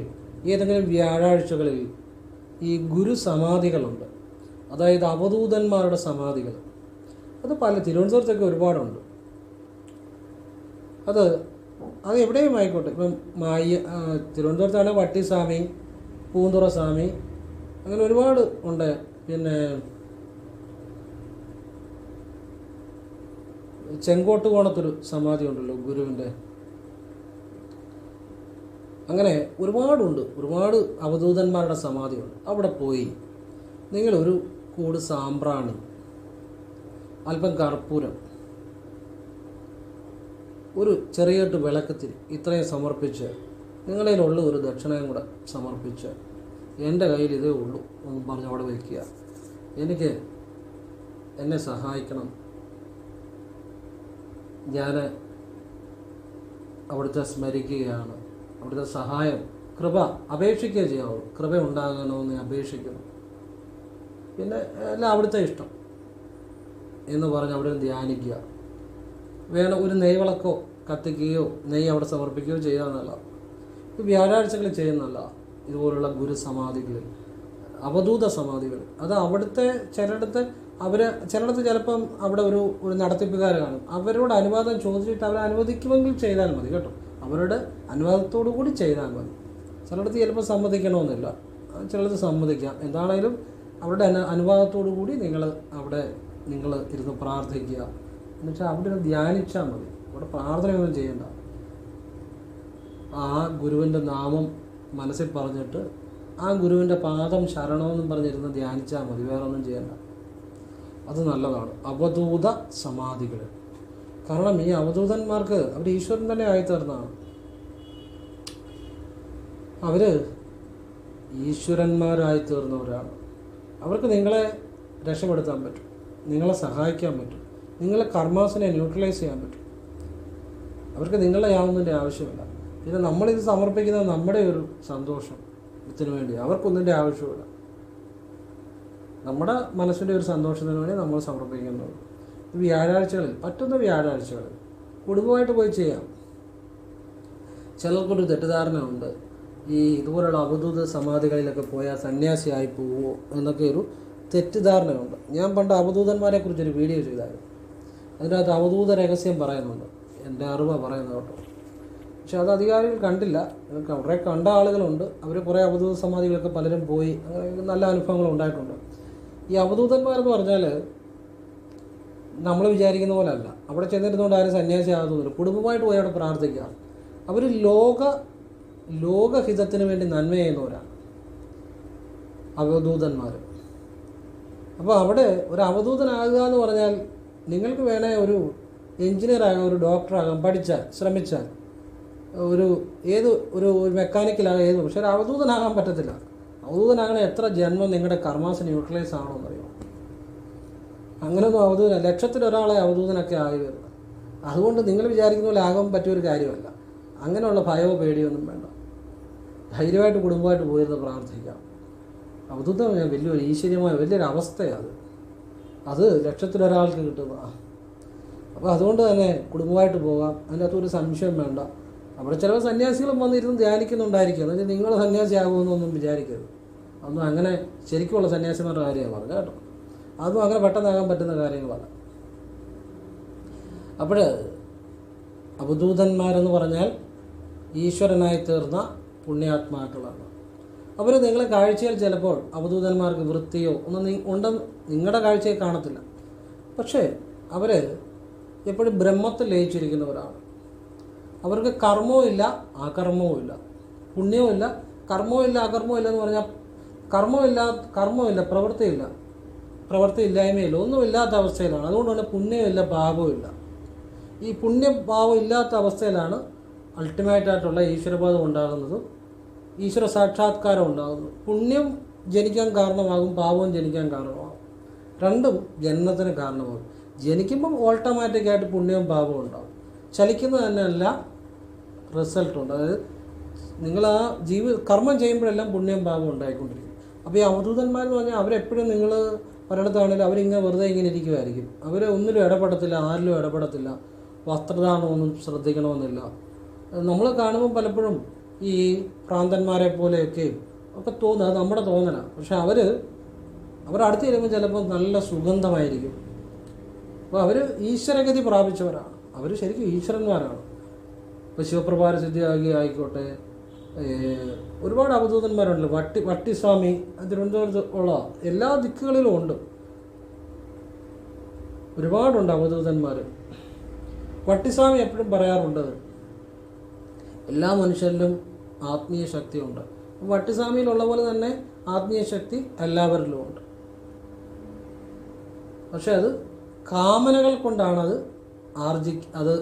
ഏതെങ്കിലും വ്യാഴാഴ്ചകളിൽ ഈ ഗുരു സമാധികളുണ്ട്, അതായത് അവധൂതന്മാരുടെ സമാധികൾ. അത് തിരുവനന്തപുരത്തൊക്കെ ഒരുപാടുണ്ട്. അത് എവിടെയും ആയിക്കോട്ടെ. ഇപ്പം തിരുവനന്തപുരത്താണ് വട്ടിസ്വാമി, പൂന്തുറ സ്വാമി, അങ്ങനെ ഒരുപാട് ഉണ്ട്. പിന്നെ ചെങ്കോട്ട് കോണത്തൊരു സമാധി ഉണ്ടല്ലോ ഗുരുവിൻ്റെ. അങ്ങനെ ഒരുപാടുണ്ട്, ഒരുപാട് അവധൂതന്മാരുടെ സമാധിയുണ്ട്. അവിടെ പോയി നിങ്ങളൊരു കൂട് സാമ്പ്രാണി, അല്പം കർപ്പൂരം, ഒരു ചെറിയൊട്ട് വിളക്കത്തിരി ഇത്രയും സമർപ്പിച്ച് നിങ്ങളിലുള്ള ഒരു ദക്ഷിണയും കൂടെ സമർപ്പിച്ച് എൻ്റെ കയ്യിൽ ഇതേ ഉള്ളൂ എന്ന് പറഞ്ഞ് അവിടെ വയ്ക്കുക. എന്നെ സഹായിക്കണം, ഞാൻ അവിടുത്തെ സ്മരിക്കുകയാണ്, അവിടുത്തെ സഹായം കൃപ അപേക്ഷിക്കുക ചെയ്യാവുള്ളൂ, കൃപ ഉണ്ടാകണമെന്ന് അപേക്ഷിക്കുന്നു, പിന്നെ എല്ലാം അവിടുത്തെ ഇഷ്ടം എന്ന് പറഞ്ഞ് അവിടെ ധ്യാനിക്കുക. വേണം ഒരു നെയ്വിളക്കോ കത്തിക്കുകയോ നെയ്യ് അവിടെ സമർപ്പിക്കുകയോ ചെയ്യാമെന്നല്ല. ഇത് വ്യാഴാഴ്ചകളിൽ ചെയ്യുന്നല്ല. ഇതുപോലുള്ള ഗുരുസമാധികളിൽ, അവധൂത സമാധികൾ, അത് അവിടുത്തെ ചിലയിടത്ത് ചിലപ്പം അവിടെ ഒരു നടത്തിപ്പുകാർ കാണും. അവരോട് അനുവാദം ചോദിച്ചിട്ട് അവർ അനുവദിക്കുമെങ്കിൽ ചെയ്താൽ മതി കേട്ടോ. അവരുടെ അനുവാദത്തോടു കൂടി ചെയ്താൽ മതി. ചിലയിടത്ത് ചിലപ്പോൾ സമ്മതിക്കണമെന്നില്ല, ചിലടത്ത് സമ്മതിക്കാം. എന്താണേലും അവരുടെ അനുവാദത്തോടു കൂടി നിങ്ങൾ ഇരുന്ന് പ്രാർത്ഥിക്കുക. എന്നുവെച്ചാൽ അവിടെ ഒന്ന് ധ്യാനിച്ചാൽ മതി. അവിടെ പ്രാർത്ഥനയൊന്നും ചെയ്യണ്ട. ആ ഗുരുവിൻ്റെ നാമം മനസ്സിൽ പറഞ്ഞിട്ട് ആ ഗുരുവിൻ്റെ പാദം ശരണമെന്നും പറഞ്ഞിരുന്ന് ധ്യാനിച്ചാൽ മതി, വേറെ ഒന്നും ചെയ്യണ്ട. അത് നല്ലതാണ്. അവധൂത സമാധികൾ. കാരണം ഈ അവധൂതന്മാർക്ക് അവർ ഈശ്വരൻ തന്നെ ആയിത്തീർന്നതാണ്. അവർ ഈശ്വരന്മാരായി തീർന്നവരാണ്. അവർക്ക് നിങ്ങളെ രക്ഷപ്പെടുത്താൻ പറ്റും, നിങ്ങളെ സഹായിക്കാൻ പറ്റും, നിങ്ങളെ കർമാസിനെ ന്യൂട്രലൈസ് ചെയ്യാൻ പറ്റും. അവർക്ക് നിങ്ങളെ യാതൊന്നിൻ്റെ ആവശ്യമില്ല. പിന്നെ നമ്മളിത് സമർപ്പിക്കുന്നത് നമ്മുടെ ഒരു സന്തോഷത്തിന് വേണ്ടി, അവർക്കൊന്നിൻ്റെ ആവശ്യമില്ല. നമ്മുടെ മനസ്സിൻ്റെ ഒരു സന്തോഷത്തിന് വേണ്ടി നമ്മൾ സമർപ്പിക്കുന്നത്. വ്യാഴാഴ്ചകളിൽ, പറ്റുന്ന വ്യാഴാഴ്ചകളിൽ കുടുംബമായിട്ട് പോയി ചെയ്യാം. ചിലർക്കൊരു തെറ്റിദ്ധാരണ ഉണ്ട്, ഈ ഇതുപോലുള്ള അവധൂത സമാധികളിലൊക്കെ പോയാൽ സന്യാസിയായി പോവുമോ എന്നൊക്കെ ഒരു തെറ്റിദ്ധാരണയുണ്ട്. ഞാൻ പണ്ട് അവധൂതന്മാരെ കുറിച്ചൊരു വീഡിയോ ചെയ്തായിരുന്നു. അതിനകത്ത് അവധൂത രഹസ്യം പറയുന്നുണ്ട്, എൻ്റെ അറിവ് പറയുന്നത് കേട്ടോ. പക്ഷെ അത് അധികാരികൾ കണ്ടില്ല. കുറേ കണ്ട ആളുകളുണ്ട്. അവർ കുറേ അവധൂത സമാധികളൊക്കെ പലരും പോയി, അങ്ങനെ നല്ല അനുഭവങ്ങൾ ഉണ്ടായിട്ടുണ്ട്. ഈ അവധൂതന്മാരെന്ന് പറഞ്ഞാൽ നമ്മൾ വിചാരിക്കുന്ന പോലെ അല്ല. അവിടെ ചെന്നിരുന്നുകൊണ്ട് ആരും സന്യാസി ആകുന്നില്ല. കുടുംബമായിട്ട് പോയി അവിടെ പ്രാർത്ഥിക്കുക. അവർ ലോകഹിതത്തിന് വേണ്ടി നന്മ ചെയ്യുന്നവരാണ് അവധൂതന്മാർ. അപ്പോൾ അവിടെ ഒരു അവധൂതനാകുക എന്ന് പറഞ്ഞാൽ നിങ്ങൾക്ക് വേണേ ഒരു എഞ്ചിനീയറാകാം, ഒരു ഡോക്ടറാകാം, ശ്രമിച്ചാൽ ഒരു മെക്കാനിക്കലാകാം, പക്ഷെ ഒരു അവധൂതനാകാൻ പറ്റത്തില്ല. അവധൂതനാകണ എത്ര ജന്മം നിങ്ങളുടെ കർമാസിന് യൂട്ടിലൈസ് ആണോന്നറിയാം. അങ്ങനെയൊന്നും അവധൂതന ലക്ഷത്തിലൊരാളെ അവധൂതനൊക്കെ ആയി വരുന്നത്. അതുകൊണ്ട് നിങ്ങൾ വിചാരിക്കുന്ന പോലെ ആകാൻ പറ്റിയൊരു കാര്യമല്ല. അങ്ങനെയുള്ള ഭയമോ പേടിയൊന്നും വേണ്ട. ധൈര്യമായിട്ട് കുടുംബമായിട്ട് പോയിരുന്ന് പ്രാർത്ഥിക്കാം. അവധൂതം വലിയൊരു ഈശ്വര്യമായ വലിയൊരു അവസ്ഥയാണ് അത് ലക്ഷത്തിലൊരാൾക്ക് കിട്ടുന്നതാണ്. അപ്പോൾ അതുകൊണ്ട് തന്നെ കുടുംബമായിട്ട് പോകാം. അതിൻ്റെ അകത്തൊരു സംശയം വേണ്ട. അവിടെ ചില സന്യാസികളും വന്നിരുന്ന് ധ്യാനിക്കുന്നുണ്ടായിരിക്കും. എന്നുവെച്ചാൽ നിങ്ങൾ സന്യാസിയാകുമെന്നൊന്നും വിചാരിക്കരുത്. അതൊന്നും അങ്ങനെ ശരിക്കുമുള്ള സന്യാസിമാരുടെ കാര്യമാണ് പറഞ്ഞത് കേട്ടോ. അതും അങ്ങനെ പെട്ടെന്നാകാൻ പറ്റുന്ന കാര്യങ്ങളല്ല. അപ്പോൾ അവധൂതന്മാരെന്ന് പറഞ്ഞാൽ ഈശ്വരനായി തീർന്ന പുണ്യാത്മാക്കളാണ്. അവർ നിങ്ങളെ കാഴ്ചയിൽ ചിലപ്പോൾ അവധൂതന്മാർക്ക് വൃത്തിയോ ഒന്നും ഉണ്ടെന്ന് നിങ്ങളുടെ കാഴ്ചയിൽ കാണത്തില്ല. പക്ഷേ അവർ എപ്പോഴും ബ്രഹ്മത്തിൽ ലയിച്ചിരിക്കുന്നവരാണ്. അവർക്ക് കർമ്മവും ഇല്ല അകർമ്മവും ഇല്ല, പുണ്യവും ഇല്ല, കർമ്മവും ഇല്ല അകർമ്മവും ഇല്ല എന്ന് പറഞ്ഞാൽ കർമ്മമില്ല, പ്രവൃത്തി ഇല്ലായ്മയില്ല, ഒന്നുമില്ലാത്ത അവസ്ഥയിലാണ്. അതുകൊണ്ട് തന്നെ പുണ്യമില്ല പാപവും ഇല്ല. ഈ പുണ്യഭാവം ഇല്ലാത്ത അവസ്ഥയിലാണ് അൾട്ടിമേറ്റായിട്ടുള്ള ഈശ്വരബോധം ഉണ്ടാകുന്നതും ഈശ്വര സാക്ഷാത്കാരം ഉണ്ടാകുന്നു. പുണ്യം ജനിക്കാൻ കാരണമാകും, പാപവും ജനിക്കാൻ കാരണമാകും. രണ്ടും ജന്മത്തിന് കാരണമാകും. ജനിക്കുമ്പം ഓട്ടോമാറ്റിക്കായിട്ട് പുണ്യവും പാപവും ഉണ്ടാകും. ചലിക്കുന്നത് തന്നെയല്ല റിസൾട്ടുണ്ട്. അതായത് നിങ്ങൾ ആ കർമ്മം ചെയ്യുമ്പോഴെല്ലാം പുണ്യം പാപം ഉണ്ടായിക്കൊണ്ടിരിക്കും. അപ്പോൾ ഈ അവധൂതന്മാരെന്ന് പറഞ്ഞാൽ അവരെപ്പോഴും നിങ്ങൾ പലയിടത്താണെങ്കിലും അവരിങ്ങനെ വെറുതെ ഇങ്ങനെ ഇരിക്കുമായിരിക്കും. അവർ ഒന്നിലും ഇടപെടത്തില്ല, ആരിലും ഇടപെടത്തില്ല. വസ്ത്രദാനമൊന്നും ശ്രദ്ധിക്കണമെന്നില്ല. നമ്മൾ കാണുമ്പോൾ പലപ്പോഴും ഈ ഭ്രാന്തന്മാരെ പോലെയൊക്കെ തോന്നുക, അത് നമ്മുടെ തോന്നലാണ്. പക്ഷെ അവരടുത്ത് ചെല്ലുമ്പോൾ ചിലപ്പോൾ നല്ല സുഗന്ധമായിരിക്കും. അപ്പോൾ അവർ ഈശ്വരഗതി പ്രാപിച്ചവരാണ്. അവർ ശരിക്കും ഈശ്വരന്മാരാണ്. ഇപ്പോൾ ശിവപ്രഭാര സിദ്ധിയാകി ആയിക്കോട്ടെ, ഒരുപാട് അവധൂതന്മാരുണ്ടല്ലോ. വട്ടിസ്വാമി തിരുവനന്തപുരത്ത് ഉള്ള എല്ലാ ദിക്കുകളിലും ഉണ്ട്, ഒരുപാടുണ്ട് അവധൂതന്മാർ. വട്ടിസ്വാമി എപ്പോഴും പറയാറുണ്ട്, എല്ലാ മനുഷ്യരിലും ആത്മീയ ശക്തിയുണ്ട്. വട്ടിസ്വാമിയിലുള്ള പോലെ തന്നെ ആത്മീയ ശക്തി എല്ലാവരിലും ഉണ്ട്. പക്ഷെ അത് കാമനകൾ കൊണ്ടാണത്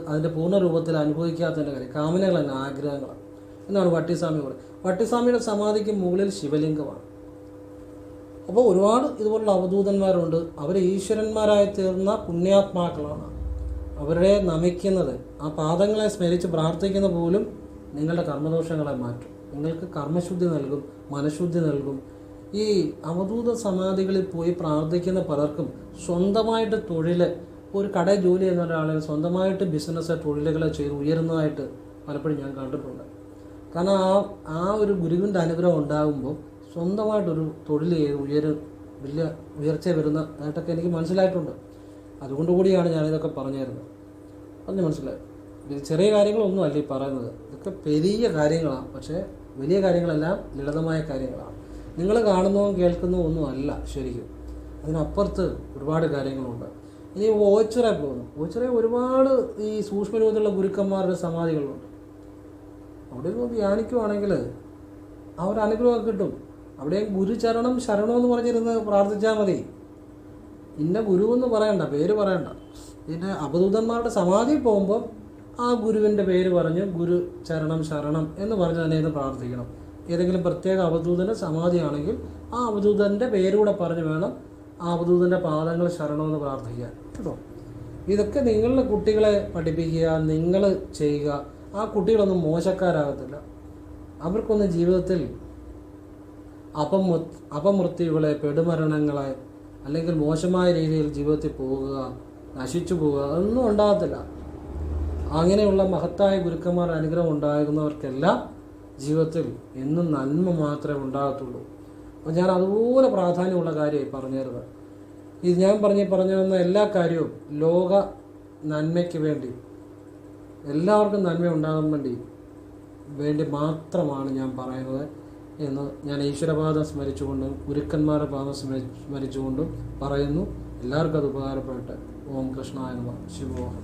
അതിൻ്റെ പൂർണ്ണ രൂപത്തിൽ അനുഭവിക്കാത്തതിൻ്റെ കാര്യം കാമനകളല്ല, ആഗ്രഹങ്ങളാണ് എന്നാണ് വട്ടിസ്വാമി പറയുന്നത്. വട്ടിസ്വാമിയുടെ സമാധിക്ക് മുകളിൽ ശിവലിംഗമാണ്. അപ്പോൾ ഒരുപാട് ഇതുപോലുള്ള അവധൂതന്മാരുണ്ട്. അവർ ഈശ്വരന്മാരായി തീർന്ന പുണ്യാത്മാക്കളാണ്. അവരെ നമിക്കുന്നത്, ആ പാദങ്ങളെ സ്മരിച്ച് പ്രാർത്ഥിക്കുന്ന പോലും നിങ്ങളുടെ കർമ്മദോഷങ്ങളെ മാറ്റും, നിങ്ങൾക്ക് കർമ്മശുദ്ധി നൽകും, മനഃശുദ്ധി നൽകും. ഈ അവധൂത സമാധികളിൽ പോയി പ്രാർത്ഥിക്കുന്ന പലർക്കും സ്വന്തമായിട്ട് തൊഴിൽ, ഒരു കടയിൽ ജോലി ചെയ്യുന്ന ഒരാളെ സ്വന്തമായിട്ട് ബിസിനസ് തൊഴിലുകളെ ചെയ്ത് ഉയരുന്നതായിട്ട് പലപ്പോഴും ഞാൻ കണ്ടിട്ടുണ്ട്. കാരണം ആ ഒരു ഗുരുവിൻ്റെ അനുഗ്രഹം ഉണ്ടാകുമ്പോൾ സ്വന്തമായിട്ടൊരു തൊഴിൽ ചെയ്ത് വലിയ ഉയർച്ച വരുന്നതായിട്ടൊക്കെ എനിക്ക് മനസ്സിലായിട്ടുണ്ട്. അതുകൊണ്ടുകൂടിയാണ് ഞാനിതൊക്കെ പറഞ്ഞു തരുന്നത്. പറഞ്ഞ് മനസ്സിലായി. ഇത് ചെറിയ കാര്യങ്ങളൊന്നും അല്ല ഈ പറയുന്നത്, ഇതൊക്കെ വലിയ കാര്യങ്ങളാണ്. പക്ഷേ വലിയ കാര്യങ്ങളെല്ലാം ലളിതമായ കാര്യങ്ങളാണ്. നിങ്ങൾ കാണുന്നതും കേൾക്കുന്നതും ഒന്നും അല്ല ശരിക്കും, അതിനപ്പുറത്ത് ഒരുപാട് കാര്യങ്ങളുണ്ട്. ഇനി ഓച്ചിറ പോകുന്നു. ഓച്ചിറ ഒരുപാട് ഈ സൂക്ഷ്മരൂപത്തിലുള്ള ഗുരുക്കന്മാരുടെ സമാധികളുണ്ട്. അവിടെ നിന്ന് ധ്യാനിക്കുവാണെങ്കിൽ ആ ഒരു അനുഗ്രഹം കിട്ടും. അവിടെ ഗുരുചരണം ശരണമെന്ന് പറഞ്ഞിരുന്ന് പ്രാർത്ഥിച്ചാൽ മതി. ഇന്ന ഗുരുവെന്ന് പറയണ്ട, പേര് പറയണ്ട. പിന്നെ അവധൂതന്മാരുടെ സമാധിയിൽ പോകുമ്പോൾ ആ ഗുരുവിൻ്റെ പേര് പറഞ്ഞ് ഗുരു ചരണം ശരണം എന്ന് പറഞ്ഞ് തന്നെ ഇത് പ്രാർത്ഥിക്കണം. ഏതെങ്കിലും പ്രത്യേക അവധൂതൻ്റെ സമാധിയാണെങ്കിൽ ആ അവധൂതൻ്റെ പേരൂടെ പറഞ്ഞ് വേണം ആ അവധൂതൻ്റെ പാദങ്ങൾ ശരണമെന്ന് പ്രാർത്ഥിക്കാൻ കേട്ടോ. ഇതൊക്കെ നിങ്ങളുടെ കുട്ടികളെ പഠിപ്പിക്കുക, നിങ്ങൾ ചെയ്യുക. ആ കുട്ടികളൊന്നും മോശക്കാരാകത്തില്ല. അവർക്കൊന്നും ജീവിതത്തിൽ അപമൃത്യുകളെ, പെടുമരണങ്ങളെ, അല്ലെങ്കിൽ മോശമായ രീതിയിൽ ജീവിതത്തിൽ പോകുക, നശിച്ചു പോവുക, അതൊന്നും ഉണ്ടാകത്തില്ല. അങ്ങനെയുള്ള മഹത്തായ ഗുരുക്കന്മാരുടെ അനുഗ്രഹം ഉണ്ടാകുന്നവർക്കെല്ലാം ജീവിതത്തിൽ എന്നും നന്മ മാത്രമേ ഉണ്ടാകത്തുള്ളൂ. അപ്പോൾ ഞാൻ അതുപോലെ പ്രാധാന്യമുള്ള കാര്യമായി പറഞ്ഞിരുന്നത്. ഇത് ഞാൻ പറഞ്ഞു വന്ന എല്ലാ കാര്യവും ലോക നന്മയ്ക്ക് വേണ്ടി, എല്ലാവർക്കും നന്മ ഉണ്ടാകാൻ വേണ്ടി മാത്രമാണ് ഞാൻ പറയുന്നത് എന്ന് ഞാൻ ഈശ്വരപാദം സ്മരിച്ചുകൊണ്ടും ഗുരുക്കന്മാരുടെ പാദം സ്മരിച്ചുകൊണ്ടും പറയുന്നു. എല്ലാവർക്കും അത് ഉപകാരപ്പെടട്ടെ. ഓം കൃഷ്ണായ നമഃ. ശിവോഹം.